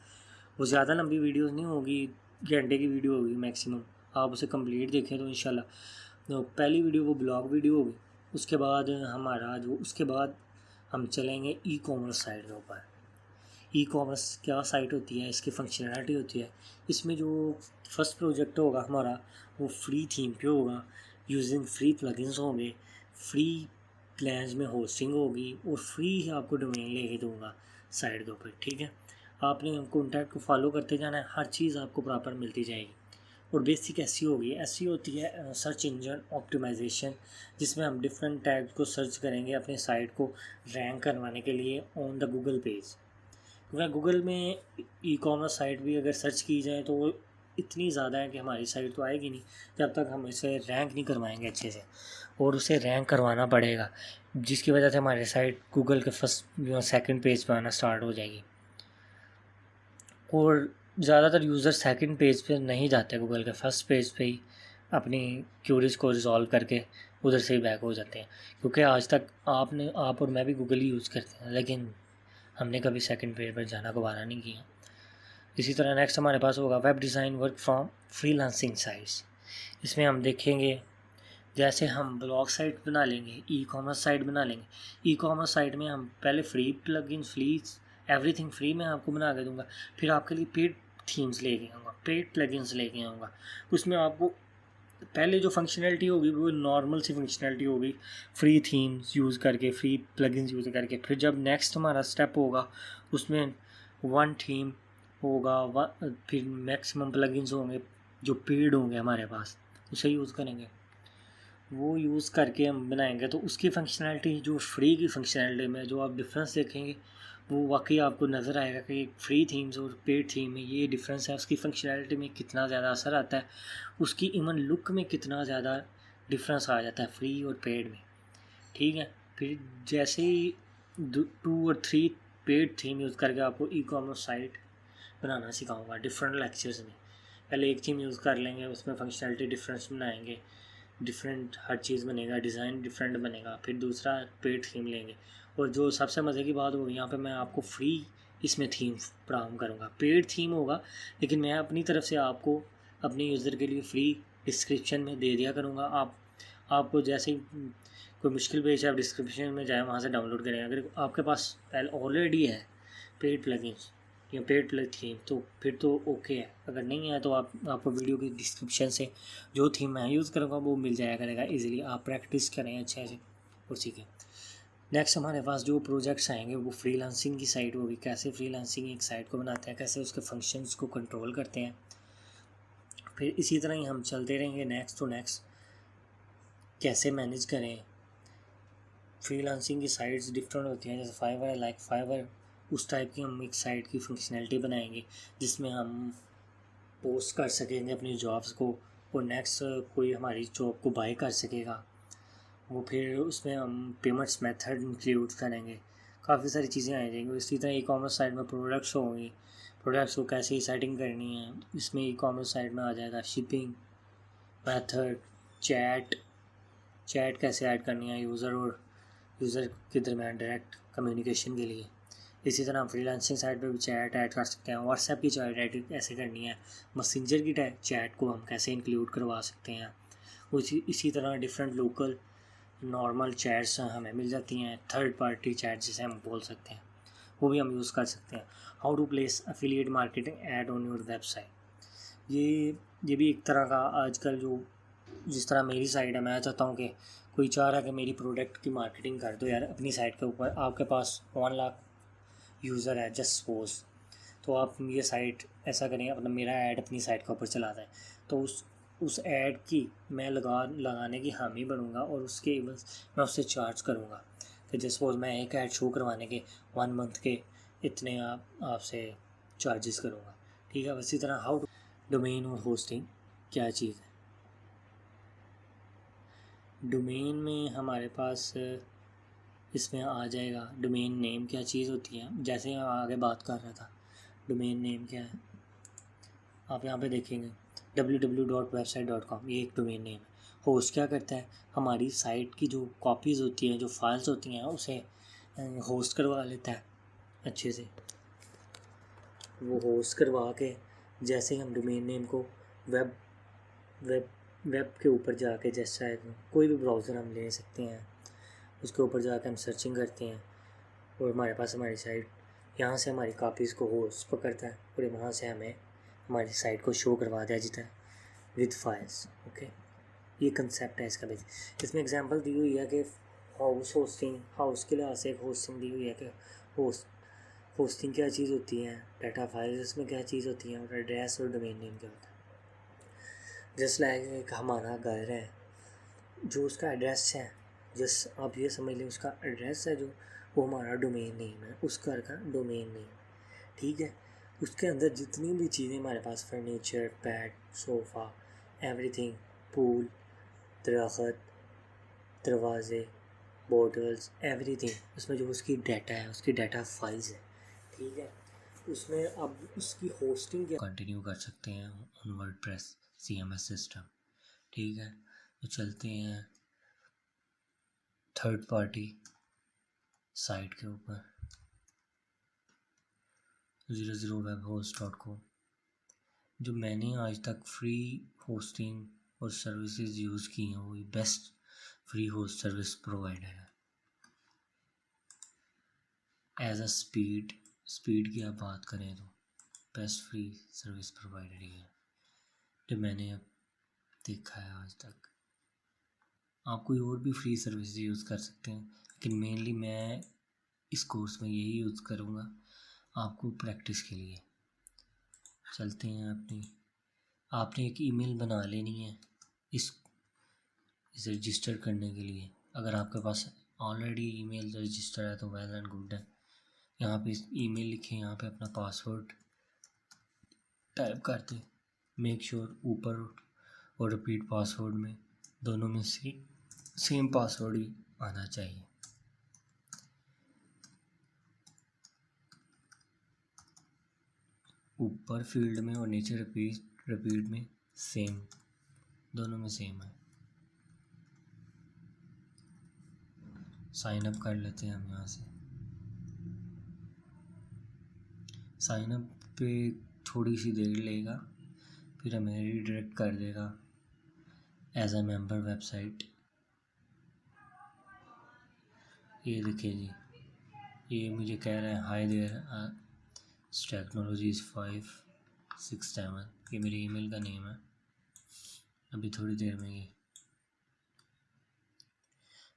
वो ज़्यादा लंबी वीडियोस नहीं होगी, घंटे की वीडियो होगी मैक्सिमम, आप उसे कंप्लीट देखें तो इंशाल्लाह। तो पहली वीडियो वो ब्लॉग वीडियो होगी। उसके बाद हम चलेंगे ई-कॉमर्स साइट के ऊपर। ई-कॉमर्स क्या साइट होती है, इसकी फंक्शनैलिटी होती है। इसमें जो फर्स्ट प्रोजेक्ट होगा हमारा वो फ्री थीम पे होगा, यूजिंग फ्री प्लगइन्स होंगे, फ्री प्लान्स में होस्टिंग होगी और फ्री ही आपको डोमेन लेके दूंगा साइट के ऊपर, ठीक है। आपने कॉन्टैक्ट को फॉलो करते जाना है, हर चीज़ आपको प्रॉपर मिलती जाएगी। और बेसिक ऐसी होगी, ऐसी होती है सर्च इंजन ऑप्टिमाइजेशन, जिसमें हम डिफरेंट टैग्स को सर्च करेंगे अपने साइट को रैंक करवाने के लिए ऑन द गूगल पेज। वह गूगल में ई कॉमर्स साइट भी अगर सर्च की जाए तो वो इतनी ज़्यादा है कि हमारी साइट तो आएगी नहीं जब तक हम इसे रैंक नहीं करवाएंगे अच्छे से, और उसे रैंक करवाना पड़ेगा, जिसकी वजह से हमारी साइट गूगल के फर्स्ट सेकंड पेज पर आना स्टार्ट हो जाएगी। और ज़्यादातर यूज़र सेकंड पेज पे नहीं जाते, गूगल के फर्स्ट पेज पे ही अपनी क्यूरीज को रिजॉल्व करके उधर से ही बैक हो जाते हैं, क्योंकि आज तक आप और मैं भी गूगल ही यूज़ करते हैं, लेकिन हमने कभी सेकंड पेज पर जाना गवारा नहीं किया। इसी तरह नेक्स्ट हमारे पास होगा web design work from freelancing sites. इसमें हम देखेंगे जैसे हम ब्लॉग साइट बना लेंगे, ई कॉमर्स साइट बना लेंगे। ई कॉमर्स साइट में हम पहले free plugins, free everything free में आपको बना के दूंगा, फिर आपके लिए पेड थीम्स लेके आऊँगा, पेड प्लगइन्स लेके आऊँगा। उसमें आपको पहले जो फंक्शनैलिटी होगी वो नॉर्मल सी फंक्शनैलिटी होगी, फ्री थीम्स यूज़ करके, फ्री प्लगइन्स यूज़ करके। फिर जब नेक्स्ट हमारा स्टेप होगा उसमें वन थीम होगा, फिर मैक्सिमम प्लगइन्स होंगे जो पेड होंगे हमारे पास, उसे यूज़ करेंगे। वो यूज़ करके हम बनाएंगे तो उसकी फंक्शनैलिटी जो फ्री की फंक्शनैलिटी में जो आप डिफरेंस देखेंगे वो वाकई आपको नज़र आएगा कि फ्री थीम्स और पेड थीम में ये डिफरेंस है, उसकी फंक्शनैलिटी में कितना ज़्यादा असर आता है, उसकी इवन लुक में कितना ज़्यादा डिफरेंस आ जाता है फ्री और पेड में। ठीक है, फिर जैसे ही 2 और 3 पेड थीम यूज़ करके आपको ई कॉमर्स साइट बनाना सिखाऊंगा डिफरेंट लेक्चर्स में। पहले एक थीम यूज़ कर लेंगे, उसमें फंक्शनैलिटी डिफरेंस बनाएंगे, डिफरेंट हर चीज़ बनेगा, डिज़ाइन डिफरेंट बनेगा। फिर दूसरा पेड थीम लेंगे, और जो सबसे मज़े की बात होगी यहाँ पे मैं आपको फ्री इसमें थीम फ्राहम करूँगा। पेड थीम होगा लेकिन मैं अपनी तरफ से आपको अपने यूज़र के लिए फ्री डिस्क्रिप्शन में दे दिया करूँगा। आपको जैसे ही कोई मुश्किल पेश है आप डिस्क्रिप्शन में जाए, वहाँ से डाउनलोड करें। अगर आपके पास पहले ऑलरेडी है पेड प्लगइन्स या पेड प्लग थीम तो फिर तो ओके है, अगर नहीं है तो आपको वीडियो की डिस्क्रिप्शन से जो थीम मैं यूज़ करूँगा वो मिल जाया करेगा इजीली। आप प्रैक्टिस करें अच्छे से और सीखें। नेक्स्ट हमारे पास जो प्रोजेक्ट्स आएंगे वो फ्रीलांसिंग की साइट होगी, कैसे फ्रीलांसिंग एक साइट को बनाते हैं, कैसे उसके फंक्शंस को कंट्रोल करते हैं। फिर इसी तरह ही हम चलते रहेंगे नेक्स्ट टू नेक्स्ट, कैसे मैनेज करें। फ्रीलांसिंग की साइट्स डिफरेंट होती हैं, जैसे फाइवर है, लाइक फाइवर उस टाइप की हम एक साइट की फंक्शनैलिटी बनाएंगे जिसमें हम पोस्ट कर सकेंगे अपनी जॉब्स को, और नेक्स्ट कोई हमारी जॉब को बाय कर सकेगा वो। फिर उसमें हम पेमेंट्स मेथड इंक्लूड करेंगे, काफ़ी सारी चीज़ें आ जाएंगी। इसी तरह ई कॉमर्स साइट में प्रोडक्ट्स होंगी, प्रोडक्ट्स को कैसे सेटिंग करनी है, इसमें ई कॉमर्स साइट में आ जाएगा शिपिंग मेथड, चैट कैसे ऐड करनी है यूज़र और यूज़र के दरमियान डायरेक्ट कम्युनिकेशन के लिए। इसी तरह हम फ्रीलांसिंग साइट पे भी चैट ऐड कर सकते हैं, व्हाट्सएप की चैट ऐड कैसे करनी है, मैसेंजर की चैट को हम कैसे इंक्लूड करवा सकते हैं। इसी तरह डिफरेंट लोकल नॉर्मल चैट्स हमें मिल जाती हैं, थर्ड पार्टी चैट जिसे हम बोल सकते हैं, वो भी हम यूज़ कर सकते हैं। How to place affiliate marketing ad on your website, ये भी एक तरह का आजकल जो जिस तरह मेरी साइट है, मैं चाहता हूँ कि कोई चाह रहा है कि मेरी प्रोडक्ट की मार्केटिंग कर दो यार अपनी साइट के ऊपर। आपके पास 1 लाख यूज़र है जस्ट सपोज, तो आप ये साइट ऐसा करें अपना मेरा ऐड अपनी साइट के ऊपर चलाता है, तो उस ऐड की मैं लगाने की हामी बनूँगा और उसके बस मैं उससे चार्ज करूँगा कि जस्ट सपोज मैं एक ऐड शो करवाने के 1 मंथ के इतने आपसे चार्जेस करूँगा। ठीक है, इसी तरह हाउ डोमेन और होस्टिंग क्या चीज़ है। डोमेन में हमारे पास इसमें आ जाएगा डोमेन नेम क्या चीज़ होती है, जैसे मैं आगे बात कर रहा था डोमेन नेम क्या है, आप यहाँ पे देखेंगे www.website.com, ये एक डोमेन नेम है। होस्ट क्या करता है, हमारी साइट की जो कॉपीज़ होती हैं, जो फाइल्स होती हैं उसे होस्ट करवा लेता है अच्छे से। वो होस्ट करवा के जैसे हम डोमेन नेम को वेब वेब वेब के ऊपर जाके, जैसा कोई भी ब्राउज़र हम ले सकते हैं, उसके ऊपर जाकर हम सर्चिंग करते हैं और हमारे पास हमारी साइट यहाँ से हमारी कॉपीज़ को होस्ट पकड़ता है और वहाँ से हमें हमारी साइट को शो करवा दिया जाता है विद फाइल्स। ओके, ये कंसेप्ट है इसका बेस। इसमें एग्जांपल दी हुई है कि हाउस के लिहाज से एक होस्टिंग दी हुई है कि होस्टिंग क्या चीज़ होती है, डाटा फाइल्स इसमें क्या चीज़ होती है, और एड्रेस और डोमेन नेम क्या होता है। जस्ट लाइक एक हमारा घर है, जो उसका एड्रेस है, जस्ट आप ये समझ लें उसका एड्रेस है जो वो हमारा डोमेन नेम है, उस घर का डोमेन नेम। ठीक है। उसके अंदर जितनी भी चीज़ें हमारे पास, furniture, bed, sofa, everything, pool, दरख्त, दरवाज़े, बॉटल्स, एवरीथिंग, उसमें जो उसकी डाटा है, उसकी डाटा फाइल्स है, ठीक है। उसमें अब उसकी होस्टिंग क्या कंटिन्यू कर सकते हैं ऑन वर्डप्रेस CMS सिस्टम, ठीक है। तो चलते हैं थर्ड पार्टी साइट के ऊपर, 00webhost.com। जो मैंने आज तक फ्री होस्टिंग और सर्विसेज यूज़ की हैं वो best free host service provider है। एज अ स्पीड की आप बात करें तो बेस्ट फ्री सर्विस प्रोवाइडर ही है जो मैंने अब देखा है आज तक। आप कोई और भी फ्री सर्विस यूज़ कर सकते हैं, लेकिन मेनली मैं इस कोर्स में यही यूज़ करूँगा आपको प्रैक्टिस के लिए। चलते हैं आपने एक ईमेल बना लेनी है इसे रजिस्टर करने के लिए। अगर आपके पास ऑलरेडी ईमेल रजिस्टर है तो वेल एंड गुड है। यहाँ पे ईमेल लिखें, यहाँ पे अपना पासवर्ड टाइप कर दें। मेक श्योर ऊपर और रिपीट पासवर्ड में दोनों में से सेम पासवर्ड ही आना चाहिए। ऊपर फील्ड में और नीचे रिपीट में सेम, दोनों में सेम है। साइन अप कर लेते हैं हम यहाँ से। साइन अप पे थोड़ी सी देर लेगा, फिर हमें रीडायरेक्ट कर देगा एज अ मेंबर वेबसाइट। ये देखिए जी, ये मुझे कह रहा है हाय देयर टेक्नोलॉजीज 567, ये मेरी ईमेल का नेम है। अभी थोड़ी देर में ये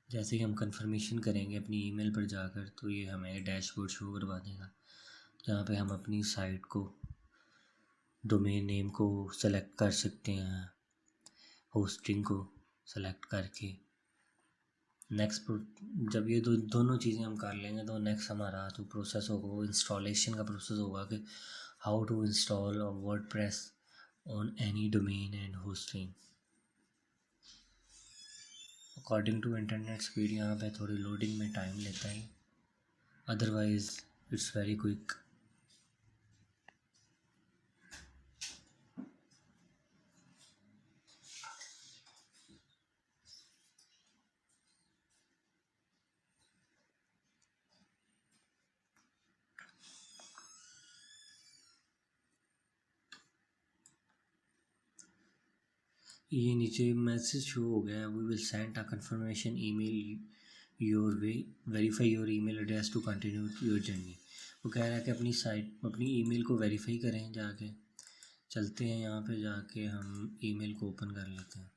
जैसे ही हम कंफर्मेशन करेंगे अपनी ईमेल पर जाकर तो ये हमें डैशबोर्ड शो करवा देगा, जहाँ पे हम अपनी साइट को, डोमेन नेम को सेलेक्ट कर सकते हैं, होस्टिंग को सेलेक्ट करके। नेक्स्ट जब ये दोनों चीज़ें हम कर लेंगे तो नेक्स्ट हमारा जो प्रोसेस होगा वो इंस्टॉलेशन का प्रोसेस होगा कि how to install WordPress on any domain and hosting according to internet speed. यहाँ पे थोड़ी लोडिंग में टाइम लेता है, अदरवाइज इट्स वेरी क्विक। ये नीचे मैसेज शो हो गया है, we will send a confirmation email your way, verify your email address to continue your journey. वो कह रहा है कि अपनी ईमेल को वेरीफाई करें जाके। चलते हैं यहाँ पे जाके हम ईमेल को ओपन कर लेते हैं।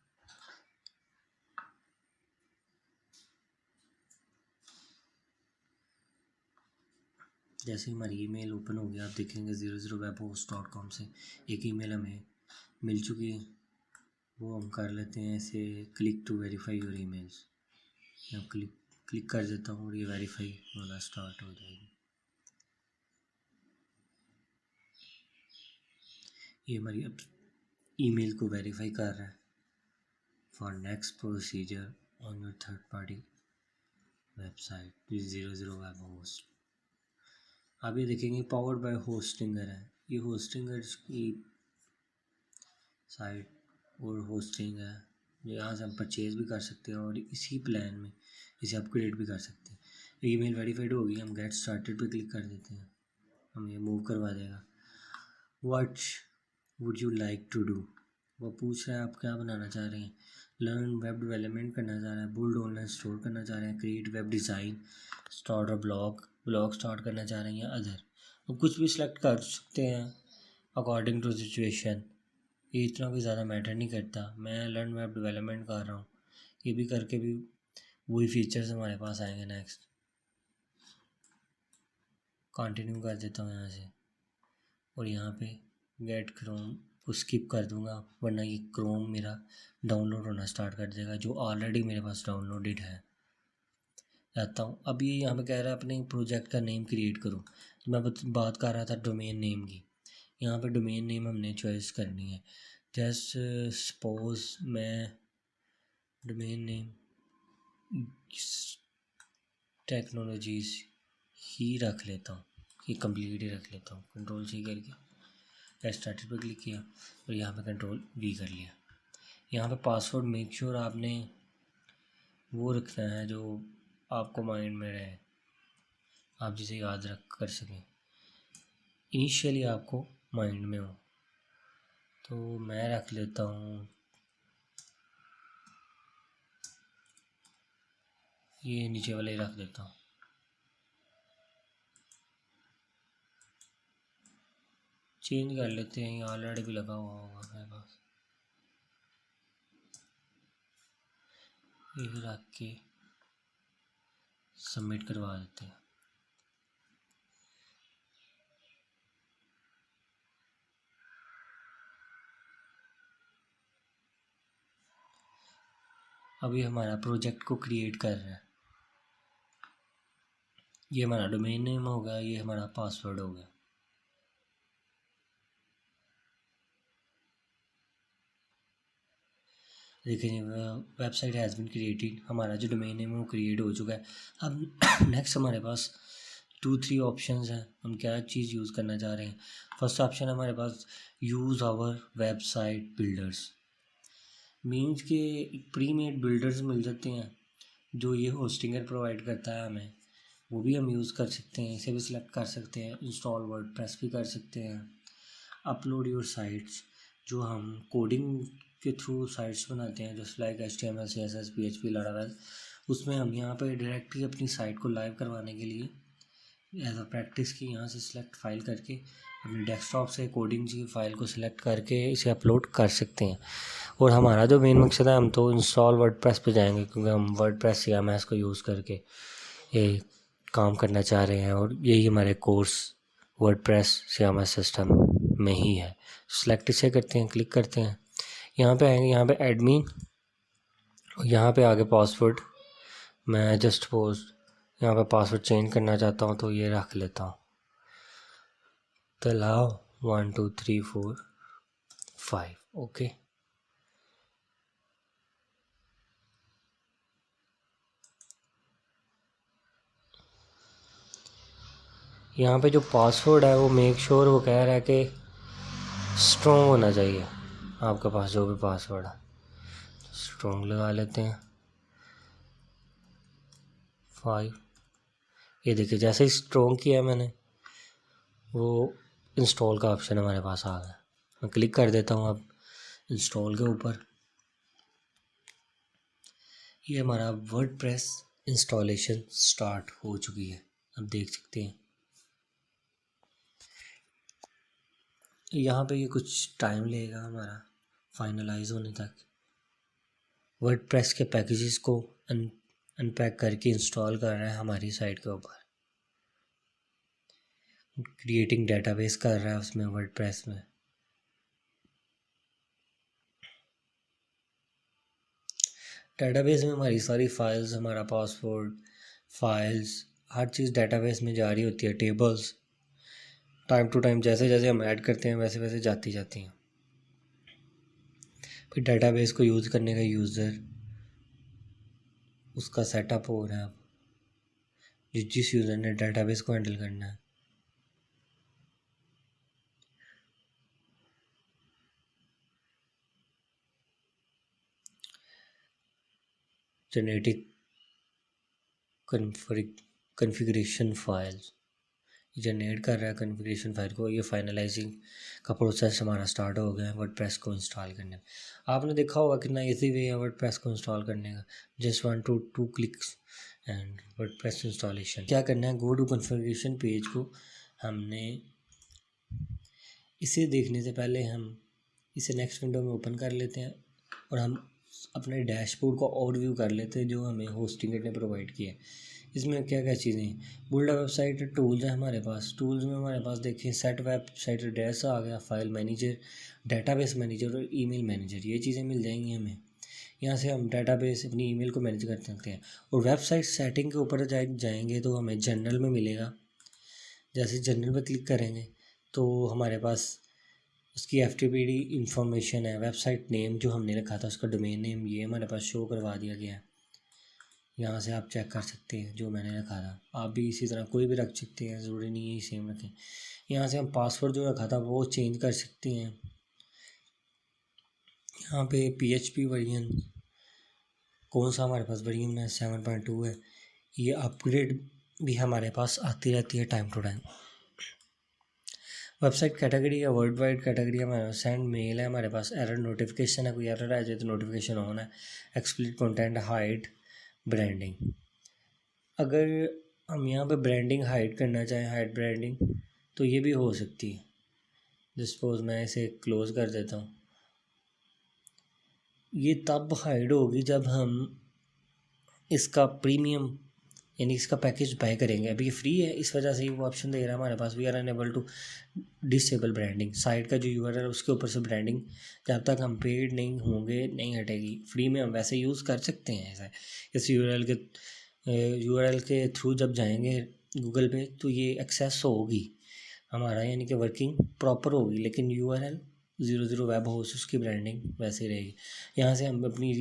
जैसे हमारी ईमेल ओपन हो गया आप देखेंगे 00webhost.com से एक ईमेल हमें मिल चुकी है। वो हम कर लेते हैं ऐसे, click to verify your emails. मैं क्लिक कर देता हूँ और ये वेरीफाई वाला स्टार्ट हो जाएगी। ये हमारी अब ईमेल को वेरीफाई कर रहा है for next procedure on your third party website 00webhost। आप ये देखेंगे पावर्ड बाय होस्टिंगर है, ये होस्टिंगर की साइट और होस्टिंग है। यहाँ से हम परचेज़ भी कर सकते हैं और इसी प्लान में इसे अपग्रेड भी कर सकते हैं। ईमेल वेरीफाइड होगी, हम गेट स्टार्टेड पे क्लिक कर देते हैं, हम ये मूव करवा देगा। What would you like to do, वो पूछ रहा है आप क्या बनाना चाह रहे हैं। लर्न वेब डेवलपमेंट करना चाह रहे हैं, बुल्ड ऑनलाइन स्टोर करना चाह रहे हैं, create web design, start a blog start करना चाह रहे हैं या अदर। तो कुछ भी सिलेक्ट कर सकते हैं अकॉर्डिंग टू सिचुएशन। ये इतना भी ज़्यादा मैटर नहीं करता। मैं लर्न वेब डेवलपमेंट कर रहा हूँ, ये भी करके भी वही फीचर्स हमारे पास आएंगे। नेक्स्ट कंटिन्यू कर देता हूँ यहाँ से और यहाँ पे गेट क्रोम को स्किप कर दूँगा, वरना ये क्रोम मेरा डाउनलोड होना स्टार्ट कर देगा जो ऑलरेडी मेरे पास डाउनलोडेड है। रहता हूँ। अब ये यहाँ पे कह रहा है अपने प्रोजेक्ट का नेम क्रिएट करो, तो मैं बात कर रहा था डोमेन नेम की। यहाँ पे डोमेन नेम हमने चॉइस करनी है। जैसे सपोज मैं डोमेन नेम टेक्नोलॉजीज़ ही रख लेता हूँ, ये कंप्लीट ही रख लेता हूँ। कंट्रोल सी करके गेट स्टार्टेड पर क्लिक किया और यहाँ पे कंट्रोल वी कर लिया। यहाँ पे पासवर्ड मेक श्योर आपने वो रखना है जो आपको माइंड में रहे, आप जिसे याद रख कर सकें, इनिशियली आपको माइंड में हो। तो मैं रख लेता हूँ ये नीचे वाले ही रख देता हूँ। चेंज कर लेते हैं, ये ऑलरेडी भी लगा हुआ होगा मेरे पास। ये रख के सबमिट करवा देते हैं। अभी हमारा प्रोजेक्ट को क्रिएट कर रहा है। ये हमारा डोमेन नेम होगा, ये हमारा पासवर्ड होगा। देखिए वेबसाइट हैज़ बीन क्रिएटेड, हमारा जो डोमेन नेम है वो क्रिएट हो चुका है। अब नेक्स्ट हमारे पास 2-3 ऑप्शंस हैं, हम क्या चीज़ यूज़ करना चाह रहे हैं। फर्स्ट ऑप्शन हमारे पास use our website builders, means के प्री मेड बिल्डर्स मिल सकते हैं जो ये होस्टिंगर प्रोवाइड करता है हमें, वो भी हम यूज़ कर सकते हैं। इसे भी सिलेक्ट कर सकते हैं। इंस्टॉल वर्डप्रेस भी कर सकते हैं। अपलोड योर साइट्स, जो हम कोडिंग के थ्रू साइट्स बनाते हैं just like HTML CSS PHP Laravel, उसमें हम यहाँ पे डायरेक्टली अपनी साइट को लाइव करवाने के लिए एज अ प्रैक्टिस की यहाँ से सिलेक्ट फाइल करके अपने डेस्कटॉप से कोडिंग की फ़ाइल को सिलेक्ट करके इसे अपलोड कर सकते हैं। और हमारा जो मेन मकसद है, हम तो इंस्टॉल वर्डप्रेस पे जाएंगे क्योंकि हम वर्डप्रेस CMS को यूज़ करके ये काम करना चाह रहे हैं और यही हमारे कोर्स वर्डप्रेस CMS सिस्टम में ही है। सिलेक्ट इसे करते हैं, क्लिक करते हैं, यहाँ पे आएंगे, यहाँ पे एडमिन, यहाँ पे आगे पासवर्ड। मैं जस्ट सपोज यहाँ पे पासवर्ड चेंज करना चाहता हूँ तो ये रख लेता हूँ, तलाव 1 2 3 4 5। ओके, यहाँ पे जो पासवर्ड है वो मेक श्योर वो कह रहा है कि स्ट्रॉन्ग होना चाहिए आपके पास जो भी पासवर्ड है। स्ट्रॉन्ग लगा लेते हैं 5। ये देखिए जैसे ही स्ट्रॉन्ग किया मैंने, वो इंस्टॉल का ऑप्शन हमारे पास आ गया। मैं क्लिक कर देता हूँ अब इंस्टॉल के ऊपर। ये हमारा वर्डप्रेस इंस्टॉलेशन स्टार्ट हो चुकी है, अब देख सकते हैं। यहाँ पे ये कुछ टाइम लेगा हमारा फाइनलाइज होने तक। वर्डप्रेस के पैकेजेस को अनपैक करके इंस्टॉल कर रहा है हमारी साइट के ऊपर। क्रिएटिंग डेटाबेस कर रहा है उसमें, वर्डप्रेस में। डेटाबेस में हमारी सारी फाइल्स, हमारा पासवर्ड, फाइल्स, हर चीज़ डेटाबेस में जारी होती है। टेबल्स टाइम टू टाइम जैसे जैसे हम ऐड करते हैं वैसे वैसे जाती जाती हैं। फिर डेटाबेस को यूज़ करने का यूज़र, उसका सेटअप हो रहा है जिस यूज़र ने डेटाबेस को हैंडल करना है। जेनेटिक कन्फिग्रेशन फाइल्स जनरेट कर रहा है कन्फिग्रेशन फाइल को। ये फाइनलाइजिंग का प्रोसेस हमारा स्टार्ट हो गया है वर्डप्रेस को इंस्टॉल करने में। आपने देखा होगा कितना इजी वे है वर्डप्रेस को इंस्टॉल करने का। Just 1 to 2 clicks and WordPress installation. क्या करना है, गो टू कन्फिग्रेशन पेज को हमने इसे देखने से पहले हम इसे नेक्स्ट विंडो में ओपन कर लेते हैं और हम अपने डैशबोर्ड को ओवरव्यू कर लेते हैं जो हमें होस्टिंगर ने प्रोवाइड किया है। इसमें क्या क्या चीज़ें हैं, बिल्ड वेबसाइट टूल्स है हमारे पास। टूल्स में हमारे पास देखिए सेट वेबसाइट एड्रेस आ गया, फाइल मैनेजर, डेटाबेस मैनेजर और ईमेल मैनेजर, ये चीज़ें मिल जाएंगी हमें। यहाँ से हम डाटाबेस अपनी ईमेल को मैनेज कर सकते हैं। और वेबसाइट सेटिंग के ऊपर जाएंगे तो हमें जनरल में मिलेगा। जैसे जनरल पे क्लिक करेंगे तो हमारे पास उसकी FTP इंफॉर्मेशन है, वेबसाइट नेम जो हमने रखा था उसका डोमेन नेम ये हमारे पास शो करवा दिया गया है। यहाँ से आप चेक कर सकते हैं जो मैंने रखा था, आप भी इसी तरह कोई भी रख सकते हैं, ज़रूरी नहीं है सेम रखें। यहाँ से हम पासवर्ड जो रखा था वो चेंज कर सकते हैं। यहाँ पे PHP वर्जन कौन सा हमारे पास वर्जन है 7.2 है। ये अपग्रेड भी हमारे पास आती रहती है time to time. Website category या वर्ल्ड वाइड कैटेगरी हमारे पास सेंड मेल है, हमारे पास एरर नोटिफिकेशन है, कोई एरर आ जाए तो नोटिफिकेशन ऑन है। एक्सप्लिसिट कंटेंट हाइड ब्रांडिंग, अगर हम यहाँ पे ब्रांडिंग हाइड करना चाहें, हाइड ब्रांडिंग तो ये भी हो सकती है। सपोज मैं इसे क्लोज़ कर देता हूँ। ये तब हाइड होगी जब हम इसका प्रीमियम यानी इसका पैकेज बाय करेंगे। अभी ये फ्री है इस वजह से वो ऑप्शन दे रहा है हमारे पास। We are unable to disable branding, site का जो URL है उसके ऊपर से ब्रांडिंग जब तक हम पेड नहीं होंगे नहीं हटेगी। फ्री में हम वैसे यूज़ कर सकते हैं ऐसा। इस URL के थ्रू जब जाएंगे गूगल पे तो ये एक्सेस होगी हमारा, यानी कि वर्किंग प्रॉपर होगी। लेकिन URL 00 वेब हाउस उसकी ब्रांडिंग वैसे ही रहेगी। यहाँ से हम अपनी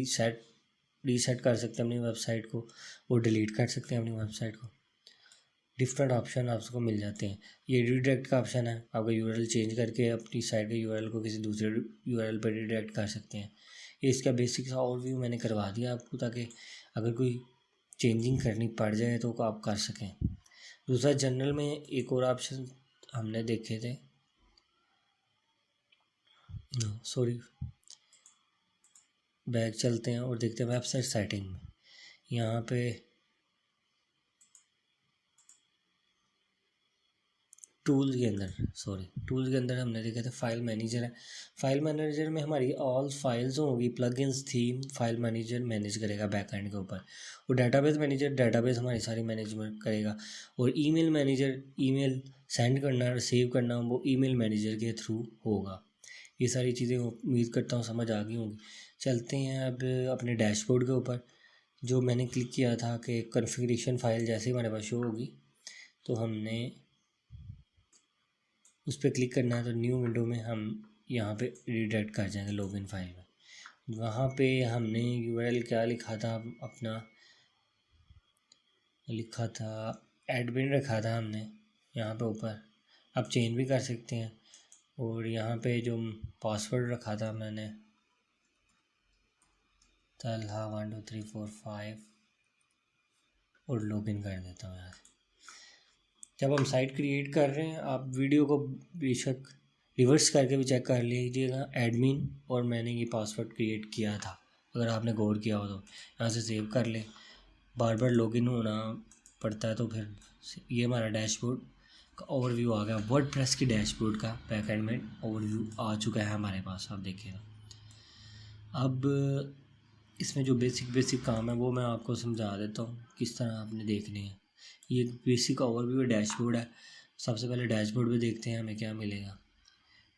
रीसेट कर सकते हैं अपनी वेबसाइट को, वो डिलीट कर सकते हैं अपनी वेबसाइट को। डिफरेंट ऑप्शन आपको मिल जाते हैं। ये रीडायरेक्ट का ऑप्शन है, आपका URL चेंज करके अपनी साइट के URL को किसी दूसरे URL पर रीडायरेक्ट कर सकते हैं। ये इसका बेसिक सा ओवरव्यू मैंने करवा दिया आपको, ताकि अगर कोई चेंजिंग करनी पड़ जाए तो आप कर सकें। दूसरा जनरल में एक और ऑप्शन हमने देखे थे, सॉरी बैक चलते हैं और देखते हैं वेबसाइट सेटिंग में। यहाँ पे टूल्स के अंदर हमने देखा था फाइल मैनेजर है। फाइल मैनेजर में हमारी ऑल फाइल्स होंगी, plugins, theme, file manager manage करेगा बैकएंड के ऊपर। और डेटाबेस मैनेजर डेटाबेस हमारी सारी मैनेजमेंट करेगा। और ईमेल मैनेजर ईमेल सेंड करना रिसीव करना वो ईमेल मैनेजर के थ्रू होगा। ये सारी चीज़ें उम्मीद करता हूँ समझ आ गई होंगी। चलते हैं अब अपने डैशबोर्ड के ऊपर। जो मैंने क्लिक किया था कि कॉन्फ़िगरेशन फ़ाइल जैसे ही हमारे पास शो होगी तो हमने उस पर क्लिक करना है। तो न्यू विंडो में हम यहाँ पे रीडायरेक्ट कर जाएंगे लॉगिन फाइल में। वहाँ पे हमने URL क्या लिखा था अपना, लिखा था एडमिन रखा था हमने यहाँ पे ऊपर। आप चेंज भी कर सकते हैं। और यहाँ पे जो पासवर्ड रखा था मैंने तलहा 1 2 3 4 5 और लॉगिन कर देता हूँ यहाँ से। जब हम साइट क्रिएट कर रहे हैं आप वीडियो को बेशक रिवर्स करके भी चेक कर लीजिएगा एडमिन और मैंने ये पासवर्ड क्रिएट किया था, अगर आपने गौर किया हो तो यहाँ से सेव कर ले। बार बार लॉगिन होना पड़ता है तो फिर ये हमारा डैशबोर्ड का ओवरव्यू आ गया। वर्डप्रेस की डैशबोर्ड का बैकएंड में ओवरव्यू आ चुका है हमारे पास, आप देखिएगा। अब इसमें जो बेसिक काम है वो मैं आपको समझा देता हूँ किस तरह आपने देखनी है। ये बेसिक ओवरव्यू डैशबोर्ड है। सबसे पहले डैशबोर्ड पे देखते हैं हमें क्या मिलेगा।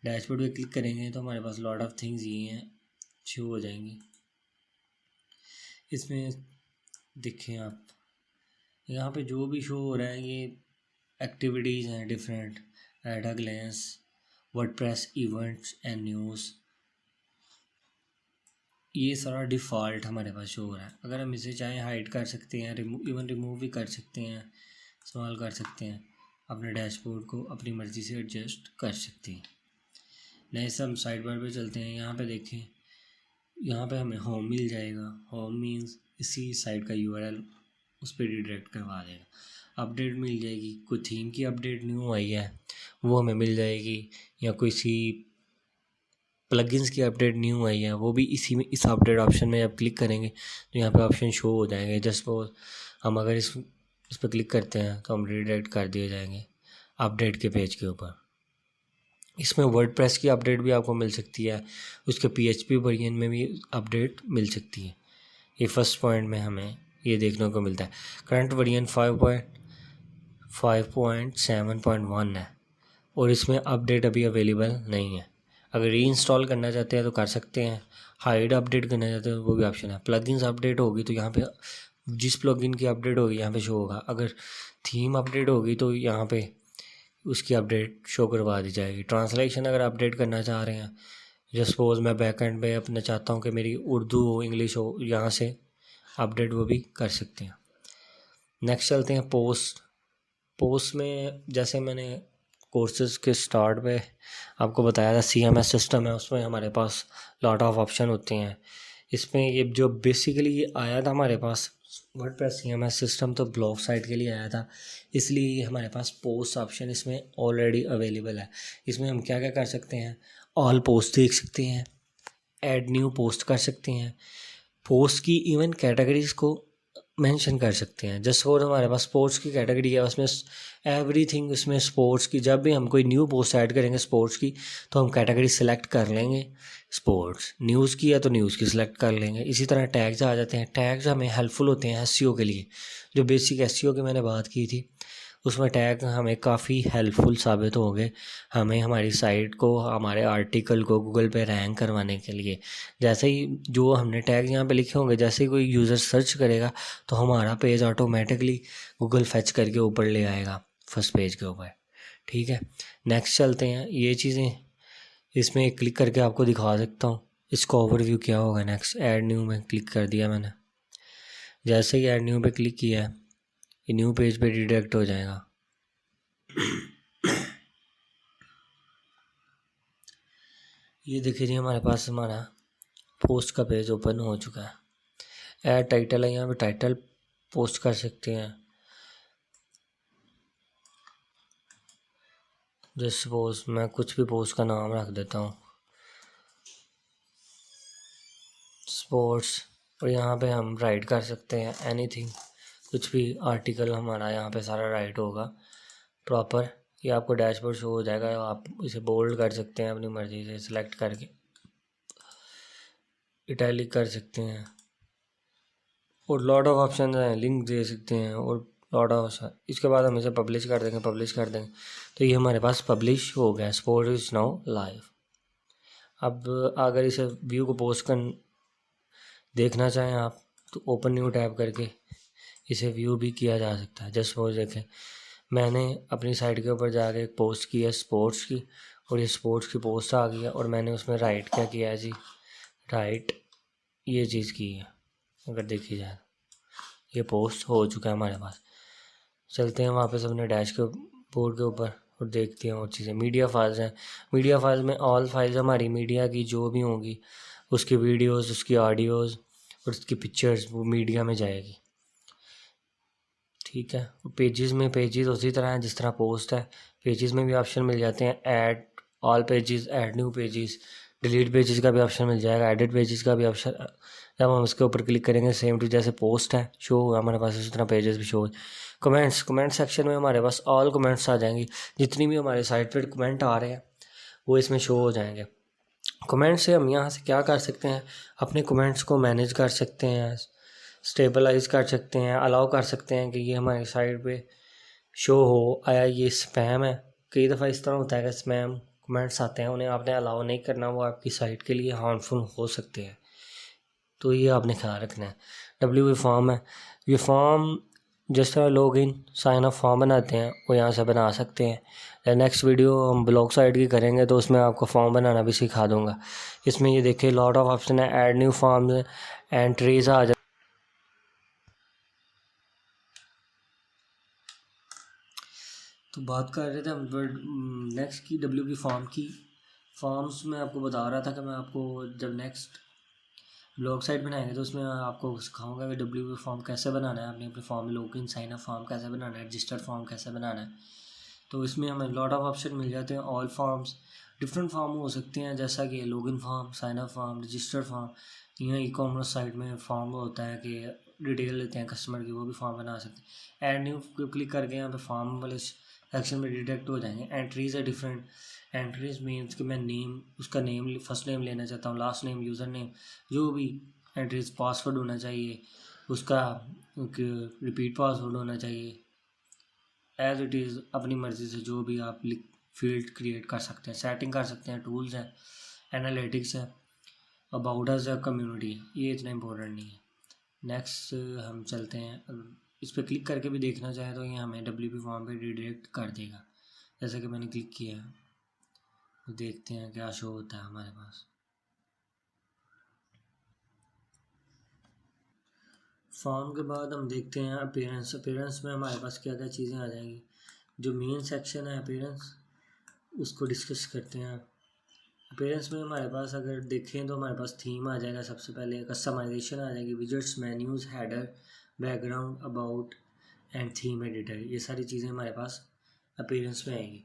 डैशबोर्ड पे क्लिक करेंगे तो हमारे पास लॉट ऑफ थिंग्स ये हैं शो हो जाएंगी। इसमें देखें आप यहाँ पे जो भी शो हो रहा है ये एक्टिविटीज़ हैं different, at a glance, WordPress events and news, ये सारा डिफ़ॉल्ट हमारे पास शो हो रहा है। अगर हम इसे चाहें हाइड कर सकते हैं, रिमूव भी कर सकते हैं, इस्तेमाल कर सकते हैं। अपने डैशबोर्ड को अपनी मर्ज़ी से एडजस्ट कर सकते हैं। नए से हम साइड बार पे चलते हैं। यहाँ पे देखें, यहाँ पे हमें होम मिल जाएगा। होम मीन्स इसी साइट का URL उस पर रिडायरेक्ट करवा देगा। अपडेट मिल जाएगी, कोई थीम की अपडेट न्यू आई है वो हमें मिल जाएगी, या कोई सी प्लगइन्स की अपडेट न्यू आई है वो भी इसी में, इस अपडेट ऑप्शन में जब क्लिक करेंगे तो यहाँ पे ऑप्शन शो हो जाएंगे। जस्ट वो हम अगर इस पर क्लिक करते हैं तो हम रीडायरेक्ट कर दिए जाएंगे अपडेट के पेज के ऊपर। इसमें वर्डप्रेस की अपडेट भी आपको मिल सकती है, उसके PHP वर्जन में भी अपडेट मिल सकती है। ये फर्स्ट पॉइंट में हमें ये देखने को मिलता है। करंट वर्जन 5.7.1 है और इसमें अपडेट अभी अवेलेबल नहीं है। अगर री इंस्टॉल करना चाहते हैं तो कर सकते हैं, हाइड अपडेट करना चाहते हैं वो भी ऑप्शन है। प्लगइन्स अपडेट होगी तो यहाँ पे जिस प्लगइन की अपडेट होगी यहाँ पे शो होगा। अगर थीम अपडेट होगी तो यहाँ पे उसकी अपडेट शो करवा दी जाएगी। ट्रांसलेशन अगर अपडेट करना चाह रहे हैं, जस्ट सपोज मैं बैक एंड पे अपना चाहता हूँ कि मेरी उर्दू हो, इंग्लिश हो, यहाँ से अपडेट वो भी कर सकते हैं। नेक्स्ट चलते हैं पोस्ट में जैसे मैंने कोर्सेज़ के स्टार्ट में आपको बताया था CMS सिस्टम है, उसमें हमारे पास लॉट ऑफ ऑप्शन होते हैं। इसमें ये जो बेसिकली ये आया था हमारे पास वर्डप्रेस CMS सिस्टम तो ब्लॉग साइट के लिए आया था, इसलिए ये हमारे पास पोस्ट ऑप्शन इसमें ऑलरेडी अवेलेबल है। इसमें हम क्या क्या कर सकते हैं, ऑल पोस्ट देख सकते हैं, ऐड न्यू पोस्ट कर सकते हैं, पोस्ट की इवन कैटेगरीज़ को मेंशन कर सकते हैं। जस्ट फॉर हमारे पास स्पोर्ट्स की कैटेगरी है, उसमें एवरीथिंग उसमें स्पोर्ट्स की, जब भी हम कोई न्यू पोस्ट ऐड करेंगे स्पोर्ट्स की तो हम कैटेगरी सेलेक्ट कर लेंगे स्पोर्ट्स। न्यूज़ की है तो न्यूज़ की सिलेक्ट कर लेंगे। इसी तरह टैग्स आ जाते हैं, टैग्स हमें हेल्पफुल होते हैं SEO के लिए। जो बेसिक SEO की मैंने बात की थी उसमें टैग हमें काफ़ी हेल्पफुल साबित हो गए, हमें हमारी साइट को, हमारे आर्टिकल को गूगल पे रैंक करवाने के लिए। जैसे ही जो हमने टैग यहाँ पे लिखे होंगे, जैसे ही कोई यूज़र सर्च करेगा तो हमारा पेज ऑटोमेटिकली गूगल फैच करके ऊपर ले आएगा फर्स्ट पेज के ऊपर। ठीक है, नेक्स्ट चलते हैं। ये चीज़ें इसमें क्लिक करके आपको दिखा सकता हूँ इसका ओवरव्यू क्या होगा। नेक्स्ट ऐड न्यू में क्लिक कर दिया मैंने, जैसे ही ऐड न्यू पे क्लिक किया है ये न्यू पेज पे रिडायरेक्ट हो जाएगा। ये देखिए जी हमारे पास हमारा पोस्ट का पेज ओपन हो चुका है। ऐड टाइटल है, यहाँ पे टाइटल पोस्ट कर सकते हैं। जस्ट सपोज मैं कुछ भी पोस्ट का नाम रख देता हूँ स्पोर्ट्स, और यहाँ पे हम राइट कर सकते हैं एनीथिंग, कुछ भी आर्टिकल हमारा यहाँ पे सारा राइट होगा प्रॉपर। ये आपको डैशबोर्ड शो हो जाएगा, आप इसे बोल्ड कर सकते हैं अपनी मर्ज़ी से सिलेक्ट करके, इटैलिक कर सकते हैं, और लॉट ऑफ ऑप्शन हैं, लिंक दे सकते हैं और लॉट ऑफ ऑप्शन। इसके बाद हम इसे पब्लिश कर देंगे तो ये हमारे पास पब्लिश हो गया, स्पोर्ट इज़ नाउ लाइव। अब अगर इसे व्यू को पोस्ट कर देखना चाहें आप तो ओपन न्यू टैब करके इसे व्यू भी किया जा सकता है। जस्ट सपोज देखें मैंने अपनी साइट के ऊपर जाके एक पोस्ट की है स्पोर्ट्स की, और ये स्पोर्ट्स की पोस्ट आ गई है और मैंने उसमें राइट क्या किया है जी, राइट ये चीज़ की है। अगर देखी जाए ये पोस्ट हो चुका है हमारे पास। चलते हैं वापस अपने डैश के बोर्ड के ऊपर और देखते हैं और चीज़ें। मीडिया फाइल्स हैं, मीडिया फाइल्स में ऑल फाइल्स हमारी मीडिया की जो भी होंगी, उसकी वीडियोस, उसकी ऑडियोज़ और उसकी पिक्चर्स वो मीडिया में जाएगी। ठीक है, पेजेस में पेजेस उसी तरह हैं जिस तरह पोस्ट है, पेजेस में भी ऑप्शन मिल जाते हैं, add all pages, add new pages, delete pages का भी ऑप्शन मिल जाएगा, एडिट पेजेस का भी ऑप्शन। जब हम उसके ऊपर क्लिक करेंगे सेम टू जैसे पोस्ट है शो हुआ हमारे पास उसी तरह पेजेस भी शो। कमेंट सेक्शन में हमारे पास ऑल कमेंट्स आ जाएंगी, जितनी भी हमारे साइट पर कमेंट आ रहे हैं वो इसमें शो हो जाएंगे। कमेंट से हम यहाँ से क्या कर सकते हैं, अपने कमेंट्स को मैनेज कर सकते हैं, स्टेबलाइज कर सकते हैं, अलाउ कर सकते हैं कि ये हमारी साइट पे शो हो। आया ये स्पैम है, कई दफ़ा इस तरह होता है कि स्पैम कमेंट्स आते हैं, उन्हें आपने अलाउ नहीं करना, वो आपकी साइट के लिए हार्मफुल हो सकते हैं, तो ये आपने ख्याल रखना है। WP फॉर्म है, ये फॉर्म जिस तरह लोग इन साइन अप फॉर्म बनाते हैं वो यहाँ से बना सकते हैं। नेक्स्ट वीडियो हम ब्लॉग साइट की करेंगे तो उसमें आपको फॉर्म बनाना भी सिखा दूँगा। इसमें ये देखिए लॉट ऑफ ऑप्शन है, ऐड न्यू फॉर्म्स, एंट्रीज आ जाए। तो बात कर रहे थे हम नेक्स्ट की WP फॉर्म की। फॉर्म्स में आपको बता रहा था कि मैं आपको जब नेक्स्ट ब्लॉग साइट बनाएंगे तो उसमें आपको सिखाऊंगा कि WP फॉर्म कैसे बनाना है, आपने अपने फॉर्म में लॉगिन साइन अप फॉर्म कैसे बनाना है, रजिस्टर्ड फॉर्म कैसे बनाना है। तो इसमें हमें लॉट ऑफ ऑप्शन मिल जाते हैं। ऑल फॉर्म्स डिफरेंट फॉर्म हो सकते हैं, जैसा कि login form, sign up form, registered form. यहाँ ई-कॉमर्स साइट में फॉर्म होता है कि डिटेल लेते हैं कस्टमर की, वो भी फॉर्म बना सकते हैं। ऐड न्यू को क्लिक करके यहाँ पे फॉर्म वाले सेक्शन में डिटेक्ट हो जाएंगे। एंट्रीज है डिफरेंट, एंट्रीज मीन्स कि मैं नेम, उसका नेम, फर्स्ट नेम लेना चाहता हूँ, लास्ट नेम, यूज़र नेम, जो भी एंट्रीज, पासवर्ड होना चाहिए उसका, रिपीट पासवर्ड होना चाहिए, एज इट इज़ अपनी मर्ज़ी से जो भी आप फील्ड क्रिएट कर सकते हैं, सेटिंग कर सकते हैं, टूल्स है, एनालिटिक्स है, अबाउट अस कम्युनिटी, ये इतना इम्पोर्टेंट नहीं है। नेक्स्ट हम चलते हैं, इस पर क्लिक करके भी देखना चाहें तो ये हमें WP फॉर्म पे रिडायरेक्ट कर देगा। जैसे कि मैंने क्लिक किया है, तो देखते हैं क्या शो होता है हमारे पास। फॉर्म के बाद हम देखते हैं अपीयरेंस। अपीयरेंस में हमारे पास क्या क्या चीज़ें आ जाएंगी। जो मेन सेक्शन है अपीयरेंस, उसको डिस्कस करते हैं। अपीयरेंस में हमारे पास अगर देखें तो हमारे पास थीम आ जाएगा, सबसे पहले कस्टमाइजेशन आ जाएगी, widgets, menus, header, background, about and theme editor, ये सारी चीज़ें हमारे पास अपीयरेंस में आएगी।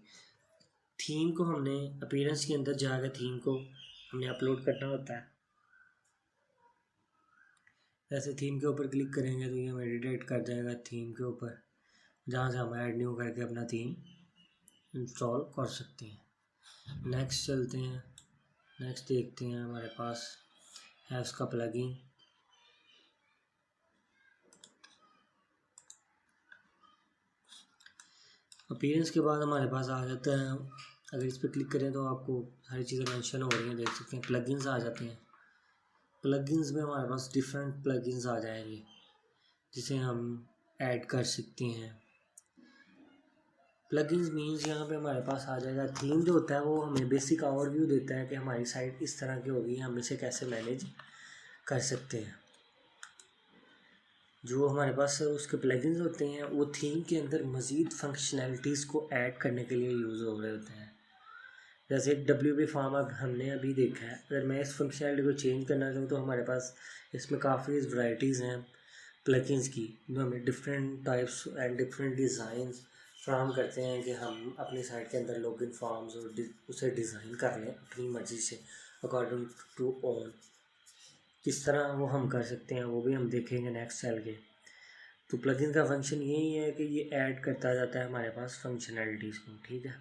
थीम को हमने अपीयरेंस के अंदर जाकर थीम को हमने अपलोड करना होता है। जैसे थीम के ऊपर क्लिक करेंगे तो ये हमें रिडायरेक्ट कर जाएगा थीम के ऊपर, जहाँ से हम ऐड न्यू करके अपना थीम इंस्टॉल कर सकते हैं। नेक्स्ट चलते हैं, नेक्स्ट देखते हैं हमारे पास है उसका प्लगइन। अपीयरेंस के बाद हमारे पास आ जाता है, अगर इस पर क्लिक करें तो आपको सारी चीज़ें मेंशन हो रही हैं, देख सकते हैं। प्लगइन्स आ जाते हैं। प्लगइन्स में हमारे पास डिफरेंट प्लगइन्स आ जाएंगे जिसे हम ऐड कर सकते हैं। प्लगइन्स मीन्स यहाँ पे हमारे पास आ जाएगा थीम जो होता है वो हमें बेसिक ओवरव्यू देता है कि हमारी साइट इस तरह की होगी, हम इसे कैसे मैनेज कर सकते हैं। जो हमारे पास उसके प्लगइन्स होते हैं वो थीम के अंदर मज़ीद फंक्शनैलिटीज़ को ऐड करने के लिए यूज़ हो रहे होते हैं। जैसे WP फॉर्म अब हमने अभी देखा है, अगर मैं इस फंक्शनैलिटी को चेंज करना चाहूँ तो हमारे पास इसमें काफ़ी वैराइटीज़ हैं प्लगइन्स की, जो हमें different types and different designs फ्राहम करते हैं कि हम अपनी साइट के अंदर लॉगिन फॉर्म्स और उसे डिज़ाइन कर लें अपनी मर्ज़ी से अकॉर्डिंग टू ओन। किस तरह वो हम कर सकते हैं वो भी हम देखेंगे नेक्स्ट चल के। तो प्लगइन का फंक्शन यही है कि ये ऐड करता जाता है हमारे पास फंक्शनैलिटीज़ को, ठीक है।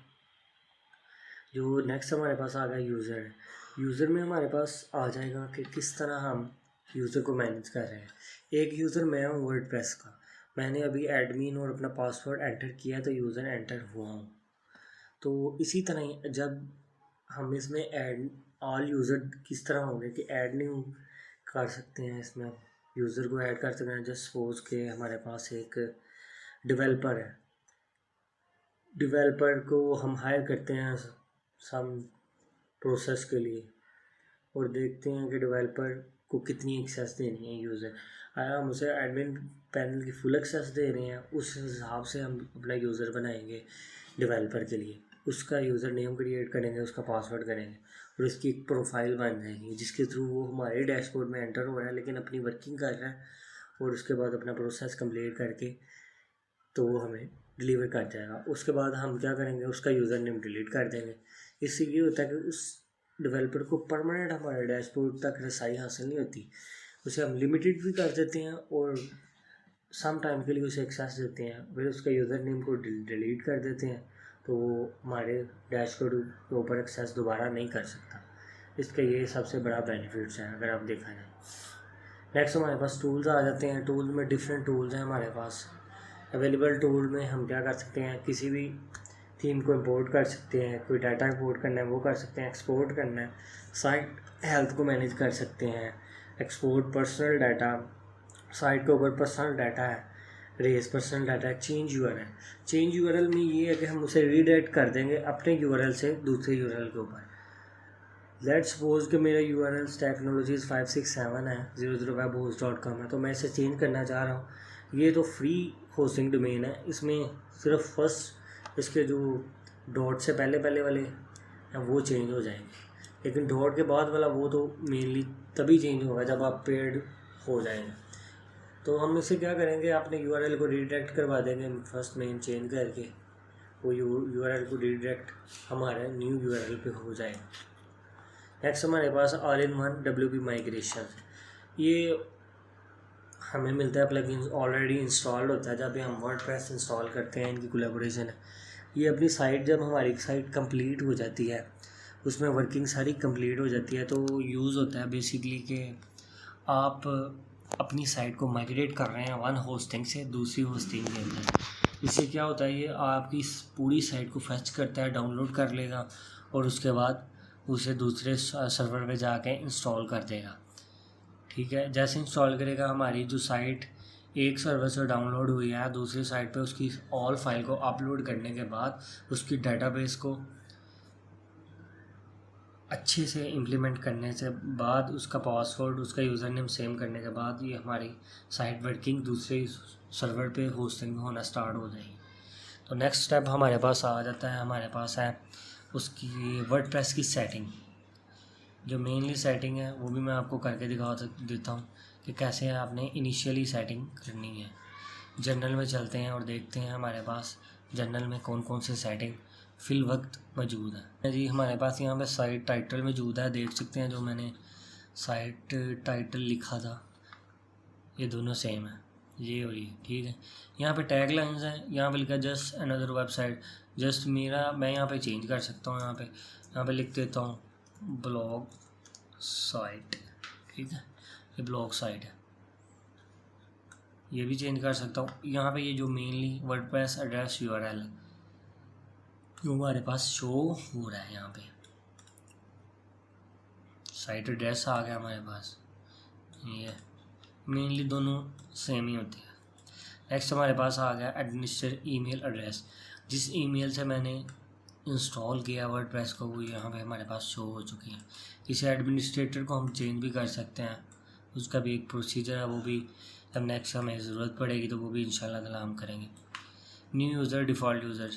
जो नेक्स्ट हमारे पास आ गया यूज़र है। यूज़र में हमारे पास आ जाएगा कि किस तरह हम यूज़र को मैनेज कर रहे हैं। एक यूज़र मैं हूँ वर्डप्रेस का, मैंने अभी एडमिन और अपना पासवर्ड एंटर किया तो यूज़र एंटर हुआ हूँ। तो इसी तरह जब हम इसमें ऐड ऑल यूज़र किस तरह होंगे कि ऐड न्यू कर सकते हैं, इसमें यूज़र को ऐड कर सकते हैं। जस्ट सपोज के हमारे पास एक डेवलपर है, डेवलपर को हम हायर करते हैं सम प्रोसेस के लिए और देखते हैं कि डेवलपर को कितनी एक्सेस देनी है यूज़र। अगर हम उसे एडमिन पैनल की फुल एक्सेस दे रहे हैं उस हिसाब से हम अपना यूज़र बनाएंगे डेवलपर के लिए। उसका यूज़र नेम क्रिएट करेंगे, उसका पासवर्ड करेंगे और उसकी एक प्रोफाइल बन जाएगी जिसके थ्रू वो हमारे डैशबोर्ड में एंटर हो रहा है लेकिन अपनी वर्किंग कर रहा है और उसके बाद अपना प्रोसेस कंप्लीट करके तो वो हमें डिलीवर कर जाएगा। उसके बाद हम क्या करेंगे, उसका यूज़र नेम डिलीट कर देंगे। इससे ये होता है कि उस डेवलपर को परमानेंट हमारे डैशबोर्ड तक रसाई हासिल नहीं होती, उसे हम लिमिटेड भी कर देते हैं और सम टाइम के लिए उसे एक्सेस देते हैं, फिर उसका यूज़र नेम को डिलीट कर देते हैं तो वो हमारे डैशबोर्ड के ऊपर एक्सेस दोबारा नहीं कर सकता। इसका ये सबसे बड़ा बेनिफिट्स है अगर आप देखा जाए। नेक्स्ट हमारे पास टूल्स आ जाते हैं। टूल में डिफरेंट टूल्स हैं हमारे पास अवेलेबल। टूल में हम क्या कर सकते हैं, किसी भी थीम को इंपोर्ट कर सकते हैं, कोई डाटा इंपोर्ट करना है वो कर सकते हैं, एक्सपोर्ट करना है, साइट हेल्थ को मैनेज कर सकते हैं, एक्सपोर्ट पर्सनल डाटा, साइट के ऊपर पर्सनल डाटा है, रेस पर्सनल डाटा है, चेंज यूआरएल। चेंज यूआरएल में ये है कि हम उसे रीडायरेक्ट कर देंगे अपने यूआरएल से दूसरे यूआरएल के ऊपर। लेट्स सपोज कि मेरा यूआरएल टेक्नोलॉजीज 567 है, 00webhost.com है, तो मैं इसे चेंज करना चाह रहा हूँ। ये तो फ्री होस्टिंग डोमेन है, इसमें सिर्फ फर्स्ट इसके जो डॉट से पहले वाले हैं वो चेंज हो जाएंगे, लेकिन डॉट के बाद वाला वो तो मेनली तभी चेंज होगा जब आप पेड हो जाएंगे। तो हम इसे क्या करेंगे, अपने यूआरएल को रीडायरेक्ट करवा देंगे फर्स्ट मेन चेंज करके, वो यूआरएल को रीडायरेक्ट हमारे न्यू यूआरएल पे हो जाएगा। नेक्स्ट हमारे पास all in one WP migration. ये हमें मिलता है प्लगइन्स ऑलरेडी इंस्टॉल्ड होता है जब भी हम वर्डप्रेस इंस्टॉल करते हैं, इनकी कोलैबोरेशन है। ये अपनी साइट जब हमारी साइट कंप्लीट हो जाती है, उसमें वर्किंग सारी कंप्लीट हो जाती है, तो यूज़ होता है बेसिकली कि आप अपनी साइट को माइग्रेट कर रहे हैं वन होस्टिंग से दूसरी होस्टिंग के अंदर। इससे क्या होता है, ये आपकी पूरी साइट को फैच करता है, डाउनलोड कर लेगा और उसके बाद उसे दूसरे सर्वर पे जाके इंस्टॉल कर देगा। ठीक है, जैसे इंस्टॉल करेगा हमारी जो साइट एक सर्वर से डाउनलोड हुई है दूसरी साइट पे, उसकी ऑल फाइल को अपलोड करने के बाद उसकी डेटाबेस को अच्छे से इम्प्लीमेंट करने से बाद उसका पासवर्ड उसका यूज़र नेम सेम करने के बाद ये हमारी साइट वर्किंग दूसरे सर्वर पे होस्टिंग होना स्टार्ट हो जाएगी। तो नेक्स्ट स्टेप हमारे पास आ जाता है, हमारे पास है उसकी वर्डप्रेस की सेटिंग। जो मेनली सेटिंग है वो भी मैं आपको करके दिखा देता हूँ कि कैसे आपने इनिशियली सेटिंग करनी है। जनरल में चलते हैं और देखते हैं हमारे पास जनरल में कौन कौन सी सेटिंग फिल वक्त मौजूद है। जी हमारे पास यहाँ पे साइट टाइटल मौजूद है, देख सकते हैं जो मैंने साइट टाइटल लिखा था ये दोनों सेम है, ये और ये। ठीक है, यहाँ पे टैग लाइन्स हैं, यहाँ पे लिखा जस्ट अनदर वेबसाइट। जस्ट मेरा मैं यहाँ पे चेंज कर सकता हूँ, यहाँ पे लिख देता हूँ ब्लॉग साइट। ठीक है, ये ब्लॉग साइट है, ये भी चेंज कर सकता हूँ। यहाँ पे ये जो मेनली वर्डप्रेस एड्रेस यूआरएल है जो हमारे पास शो हो रहा है, यहाँ पे साइट एड्रेस आ गया हमारे पास, ये मेनली दोनों सेम ही होते हैं। नेक्स्ट हमारे पास आ गया एडमिनिस्ट्रेटर ईमेल एड्रेस। जिस ईमेल से मैंने इंस्टॉल किया वर्डप्रेस को वो यहाँ पे हमारे पास शो हो चुकी है। इसे एडमिनिस्ट्रेटर को हम चेंज भी कर सकते हैं, उसका भी एक प्रोसीजर है, वो भी जब नेक्स्ट हमें ज़रूरत पड़ेगी तो वो भी इंशाल्लाह ताला हम करेंगे। न्यू यूज़र डिफ़ॉल्ट यूज़र,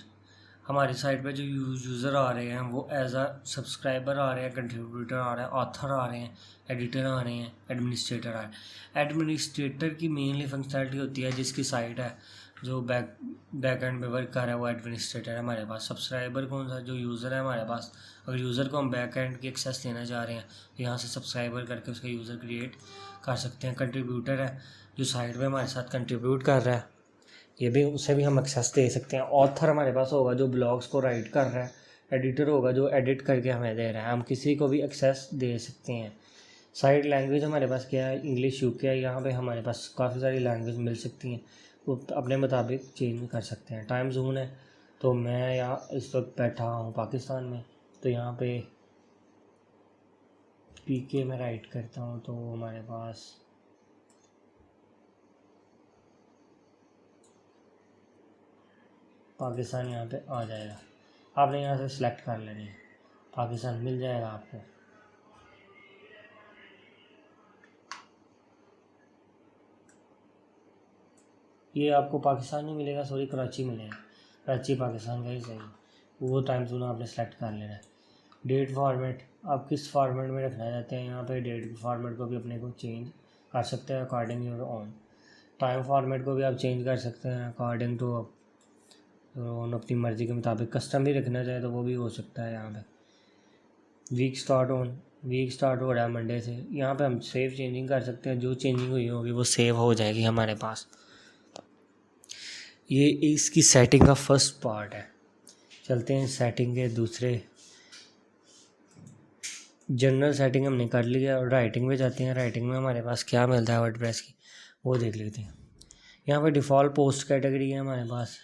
हमारी साइट पे जो यूज़र आ रहे हैं वो एज आ सब्सक्राइबर आ रहे हैं, कंट्रीब्यूटर आ रहे हैं, ऑथर आ रहे हैं, एडिटर आ रहे हैं, एडमिनिस्ट्रेटर आ रहे हैं। एडमिनिस्ट्रेटर की मेनली फंक्शनलिटी होती है जिसकी साइट है जो बैक एंड में वर्क कर रहा है वो एडमिनिस्ट्रेटर है हमारे पास। सब्सक्राइबर कौन सा, जो यूज़र है हमारे पास, अगर यूज़र को हम बैक एंड की एक्सेस देना चाह रहे हैं तो यहाँ से सब्सक्राइबर करके उसका यूज़र क्रिएट कर सकते हैं। कंट्रीब्यूटर है जो साइट पर हमारे साथ कंट्रीब्यूट कर रहा है, ये भी उसे भी हम एक्सेस दे सकते हैं। ऑथर हमारे पास होगा जो ब्लॉग्स को राइट कर रहा है, एडिटर होगा जो एडिट करके हमें दे रहा है, हम किसी को भी एक्सेस दे सकते हैं। साइट लैंग्वेज हमारे पास क्या है, इंग्लिश यूके है, यहाँ पे हमारे पास काफ़ी सारी लैंग्वेज मिल सकती हैं, वो अपने मुताबिक चेंज कर सकते हैं। टाइम जोन है तो मैं यहाँ इस वक्त बैठा हूँ पाकिस्तान में, तो यहाँ पे पीके में राइट करता हूँ तो हमारे पास पाकिस्तान यहाँ पे आ जाएगा। आपने यहाँ से सिलेक्ट कर लेनी है, पाकिस्तान मिल जाएगा आपको। ये आपको पाकिस्तान नहीं मिलेगा, सॉरी कराची मिलेगा, कराची पाकिस्तान का ही सही, वो टाइम जोन आपने सेलेक्ट कर लेना है। डेट फॉर्मेट, आप किस फॉर्मेट में रखना चाहते हैं, यहाँ पे डेट फॉर्मेट को भी अपने को चेंज कर सकते हैं according your on. Time format को भी आप चेंज कर सकते हैं अकॉर्डिंग टू अपनी मर्ज़ी के मुताबिक। कस्टम भी रखना चाहे तो वो भी हो सकता है। यहाँ पे वीक स्टार्ट हो रहा है मंडे से, यहाँ पे हम सेव चेंजिंग कर सकते हैं, जो चेंजिंग हुई होगी वो सेव हो जाएगी हमारे पास। ये इसकी सेटिंग का फर्स्ट पार्ट है। चलते हैं सेटिंग के दूसरे। जनरल सेटिंग हमने कर लिया और राइटिंग में जाते हैं। राइटिंग में हमारे पास क्या मिलता है वर्डप्रेस की वो देख लेते हैं। यहाँ पे डिफ़ॉल्ट पोस्ट कैटेगरी है हमारे पास,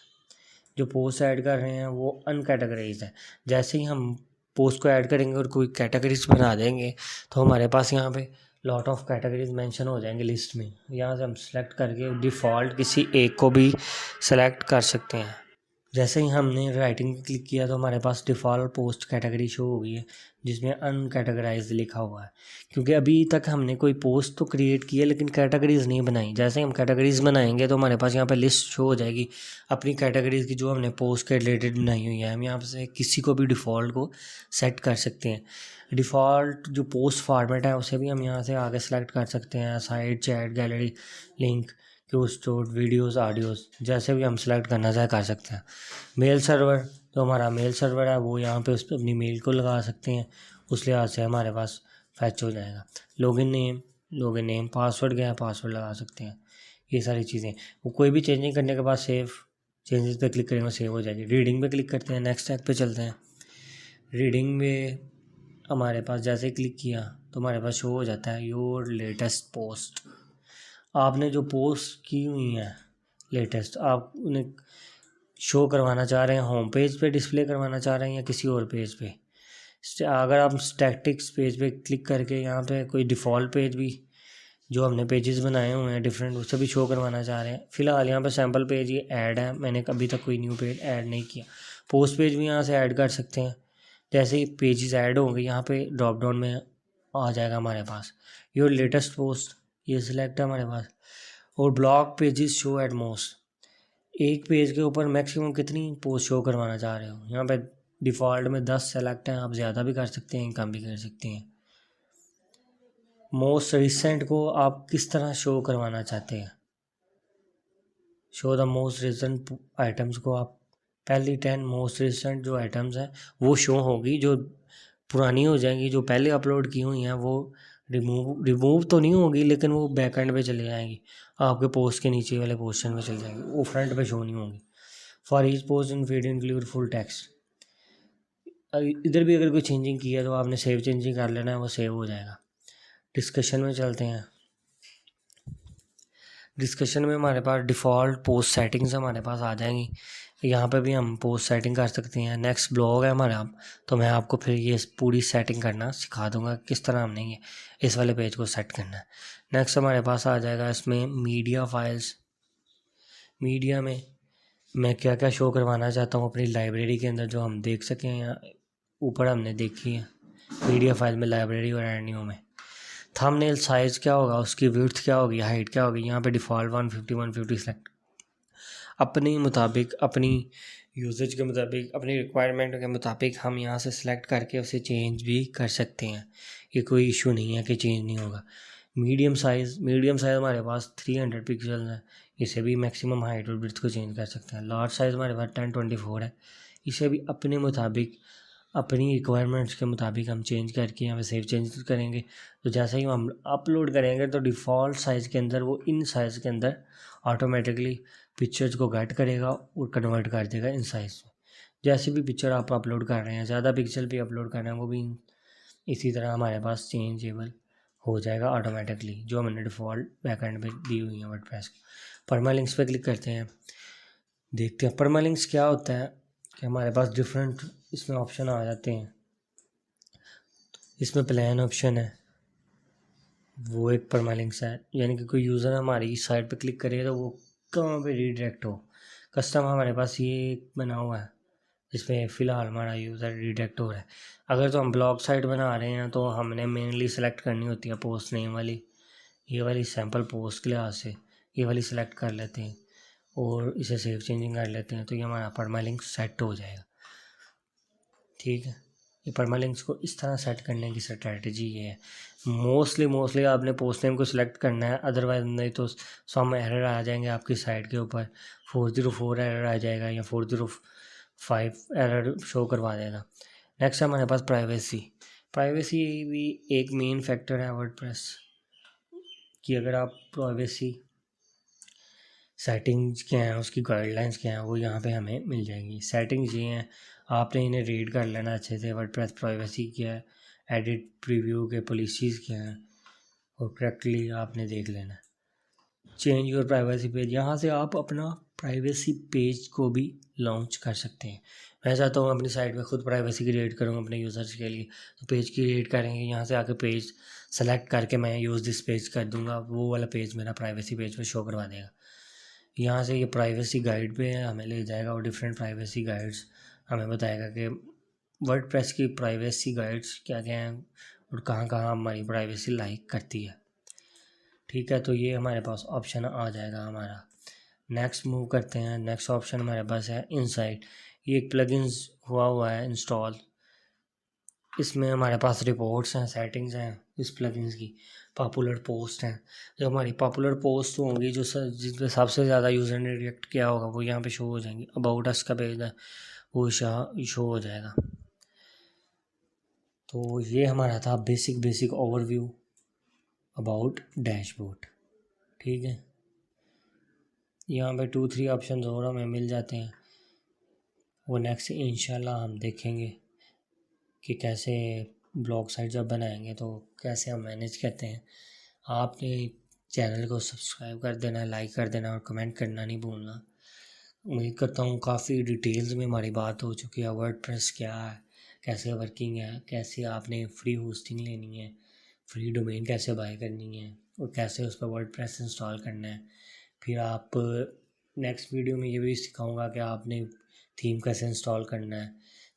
जो पोस्ट ऐड कर रहे हैं वो अनकैटेगराइज्ड है। जैसे ही हम पोस्ट को ऐड करेंगे और कोई कैटेगरीज बना देंगे तो हमारे पास यहाँ पे लॉट ऑफ कैटेगरीज मेंशन हो जाएंगे लिस्ट में। यहाँ से हम सेलेक्ट करके डिफ़ॉल्ट किसी एक को भी सेलेक्ट कर सकते हैं। जैसे ही हमने राइटिंग पे क्लिक किया तो हमारे पास डिफ़ॉल्ट पोस्ट कैटेगरी शो हो गई है जिसमें अनकैटेगराइज्ड लिखा हुआ है, क्योंकि अभी तक हमने कोई पोस्ट तो क्रिएट की है लेकिन कैटेगरीज़ नहीं बनाई। जैसे ही हम कैटेगरीज़ बनाएंगे तो हमारे पास यहाँ पे लिस्ट शो हो जाएगी अपनी कैटेगरीज़ की जो हमने पोस्ट के रिलेटेड बनाई हुई है। हम यहाँ से किसी को भी डिफ़ॉल्ट को सेट कर सकते हैं। डिफ़ॉल्ट जो पोस्ट फॉर्मेट है उसे भी हम यहाँ से आगे सेलेक्ट कर सकते हैं, site, chat, gallery, link, Q store, videos, audios, जैसे भी हम सेलेक्ट करना चाहे कर सकते हैं। मेल सर्वर, तो हमारा मेल सर्वर है वो यहाँ पे उस पर अपनी मेल को लगा सकते हैं, उस लिहाज से हमारे पास फैच हो जाएगा। लॉगिन नेम, पासवर्ड क्या है, पासवर्ड लगा सकते हैं। ये सारी चीज़ें वो कोई भी चेंजिंग करने के बाद सेव चेंजेस पे क्लिक करेंगे सेव हो जाएगी। रीडिंग पे क्लिक करते हैं, नेक्स्ट टैग पे चलते हैं। रीडिंग में हमारे पास जैसे ही क्लिक किया तो हमारे पास शो हो जाता है योर लेटेस्ट पोस्ट। आपने जो पोस्ट की हुई हैं लेटेस्ट, आप उन्हें शो करवाना चाह रहे हैं, होम पेज पे डिस्प्ले करवाना चाह रहे हैं या किसी और पेज पे। अगर आप स्टैटिक्स पेज पे क्लिक करके यहाँ पे कोई डिफ़ॉल्ट पेज भी जो हमने पेजेस बनाए हुए हैं डिफरेंट, उससे भी शो करवाना चाह रहे हैं। फ़िलहाल यहाँ पे सैम्पल पेज ये ऐड है, मैंने अभी तक कोई न्यू पेज ऐड नहीं किया। पोस्ट पेज भी यहाँ से ऐड कर सकते हैं। जैसे ही पेजेस ऐड होंगे यहाँ पे ड्रॉप डाउन में आ जाएगा हमारे पास योर लेटेस्ट पोस्ट, ये सिलेक्ट है हमारे पास। और blog pages show at most, एक पेज के ऊपर मैक्सिमम कितनी पोस्ट शो करवाना चाह रहे हो। यहाँ पे डिफ़ॉल्ट में 10 सेलेक्ट हैं, आप ज़्यादा भी कर सकते हैं, कम भी कर सकते हैं। मोस्ट रिसेंट को आप किस तरह शो करवाना चाहते हैं, show the most recent items को आप पहली 10 मोस्ट रिसेंट जो आइटम्स हैं वो शो होगी, जो पुरानी हो जाएंगी, जो पहले अपलोड की हुई हैं वो रिमूव तो नहीं होगी, लेकिन वो बैक एंड पे चले जाएंगी, आपके पोस्ट के नीचे वाले पोर्शन में चल जाएंगी, वो फ्रंट पे शो नहीं होंगी। For each post in feed include full text. इधर भी अगर कोई चेंजिंग की है तो आपने सेव चेंजिंग कर लेना है, वो सेव हो जाएगा। डिस्कशन में चलते हैं। डिस्कशन में हमारे पास डिफ़ॉल्ट पोस्ट सेटिंग्स हमारे पास आ जाएंगी, यहाँ पे भी हम पोस्ट सेटिंग कर सकते हैं। नेक्स्ट ब्लॉग है हमारा, तो मैं आपको फिर ये पूरी सेटिंग करना सिखा दूंगा किस तरह हमने ये इस वाले पेज को सेट करना है। नेक्स्ट हमारे पास आ जाएगा इसमें मीडिया फाइल्स। मीडिया में मैं क्या क्या शो करवाना चाहता हूँ अपनी लाइब्रेरी के अंदर, जो हम देख सकें। यहाँ ऊपर हमने देखी है मीडिया फाइल में लाइब्रेरी और एनियो में। थंबनेल साइज़ क्या होगा, उसकी विड्थ क्या होगी, हाइट क्या होगी। यहाँ पे डिफ़ॉल्ट 150 सेलेक्ट, अपने मुताबिक, अपनी यूजेज के मुताबिक, अपनी रिक्वायरमेंट के मुताबिक हम यहाँ से सिलेक्ट करके उसे चेंज भी कर सकते हैं। ये कोई इशू नहीं है कि चेंज नहीं होगा। मीडियम साइज़ हमारे पास 300 पिक्सल है, इसे भी मैक्सिमम हाइट और विड्थ को चेंज कर सकते हैं। लार्ज साइज़ हमारे पास 1024 है, इसे भी अपने मुताबिक, अपनी रिक्वायरमेंट्स के मुताबिक हम चेंज करके यहाँ पे सेव चेंज करेंगे। तो जैसे ही हम अपलोड करेंगे तो डिफ़ॉल्ट साइज़ के अंदर वो इन साइज़ के अंदर ऑटोमेटिकली पिक्चर्स को गेट करेगा और कन्वर्ट कर देगा इन साइज़ में। जैसे भी पिक्चर आप अपलोड कर रहे हैं, ज़्यादा पिक्सल भी अपलोड कर रहे हैं, वो भी इसी तरह हमारे पास चेंजेबल हो जाएगा ऑटोमेटिकली, जो हमने डिफ़ॉल्ट बैकएंड पे दी हुई है वर्डप्रेस की। परमालिंक्स पे क्लिक करते हैं, देखते हैं परमालिंक्स क्या होता है। कि हमारे पास डिफरेंट इसमें ऑप्शन आ जाते हैं। इसमें प्लान ऑप्शन है, वो एक परमालिंक्स है, यानी कि कोई यूज़र हमारी साइट पे क्लिक करे तो वो कहाँ पे रीडायरेक्ट हो। कस्टम हमारे पास ये बना हुआ है, इसमें फ़िलहाल हमारा यूज़र रीडायरेक्ट हो रहा है। अगर तो हम ब्लॉग साइट बना रहे हैं तो हमने मेनली सेलेक्ट करनी होती है पोस्ट नेम वाली, ये वाली सैम्पल पोस्ट के लिहाज से ये वाली सेलेक्ट कर लेते हैं और इसे सेव चेंजिंग कर लेते हैं, तो ये हमारा परमालिंक सेट हो जाएगा। ठीक है, ये परमालिंक्स को इस तरह सेट करने की स्ट्रैटेजी ये है। मोस्टली आपने पोस्ट नेम को सिलेक्ट करना है, अदरवाइज नहीं तो सम एरर आ जाएंगे आपकी साइट के ऊपर। 404 एरर आ जाएगा या 405 एरर शो करवा देगा। नेक्स्ट हमारे पास प्राइवेसी भी एक मेन फैक्टर है वर्डप्रेस कि अगर आप प्राइवेसी सेटिंग्स क्या हैं, उसकी गाइडलाइंस क्या हैं, वो यहाँ पे हमें मिल जाएंगी। सेटिंग्स ये हैं, आपने इन्हें रीड कर लेना अच्छे से। वर्डप्रेस प्राइवेसी क्या है, एडिट प्रीव्यू के पॉलिसीज़ क्या हैं, और करेक्टली आपने देख लेना। चेंज योर प्राइवेसी पेज, यहाँ से आप अपना प्राइवेसी पेज को भी लॉन्च कर सकते हैं। मैं चाहता हूँ अपनी साइट में खुद प्राइवेसी क्रिएट करूँ अपने यूज़र्स के लिए, तो पेज क्रिएट करेंगे, यहाँ से आके पेज सेलेक्ट करके मैं यूज़ दिस पेज कर दूँगा, वो वाला पेज मेरा प्राइवेसी पेज पे शो करवा देगा। यहाँ से ये प्राइवेसी गाइड पे हमें ले जाएगा और डिफरेंट प्राइवेसी गाइड्स हमें बताएगा कि वर्डप्रेस की प्राइवेसी गाइड्स क्या क्या हैं और कहाँ कहाँ हमारी प्राइवेसी लाइक करती है। ठीक है, तो ये हमारे पास ऑप्शन आ जाएगा हमारा। नेक्स्ट मूव करते हैं। नेक्स्ट ऑप्शन हमारे पास है इनसाइट, ये एक प्लगइन्स हुआ है इंस्टॉल। इसमें हमारे पास रिपोर्ट्स हैं, सेटिंग्स हैं इस प्लगइन्स की, पॉपुलर पोस्ट हैं। जो हमारी पॉपुलर पोस्ट होंगी, जो जिस पे सबसे ज़्यादा यूज़र ने रिएक्ट किया होगा, वो यहाँ पे शो हो जाएंगी। अबाउट अस का पेज है, वो शो हो जाएगा। तो ये हमारा था बेसिक ओवरव्यू अबाउट डैशबोर्ड। ठीक है, यहाँ पे 2-3 ऑप्शन और हमें मिल जाते हैं, वो नेक्स्ट इंशाल्लाह हम देखेंगे कि कैसे ब्लॉग साइट जब बनाएंगे तो कैसे हम मैनेज करते हैं। आपने चैनल को सब्सक्राइब कर देना, लाइक कर देना और कमेंट करना नहीं भूलना। उम्मीद करता हूँ काफ़ी डिटेल्स में हमारी बात हो चुकी है। वर्डप्रेस क्या है, कैसे वर्किंग है, कैसे आपने फ्री होस्टिंग लेनी है, फ्री डोमेन कैसे बाय करनी है और कैसे उस पर वर्डप्रेस इंस्टॉल करना है। फिर आप नेक्स्ट वीडियो में ये भी सिखाऊंगा कि आपने थीम कैसे इंस्टॉल करना है,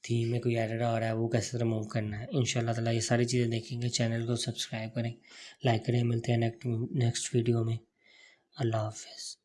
थीम में कोई एरर आ रहा है वो कैसे रिमूव करना है। इंशाल्लाह ताला ये सारी चीज़ें देखेंगे। चैनल को सब्सक्राइब करें, लाइक करें। मिलते हैं नेक्स्ट वीडियो में। अल्लाह हाफ़िज़।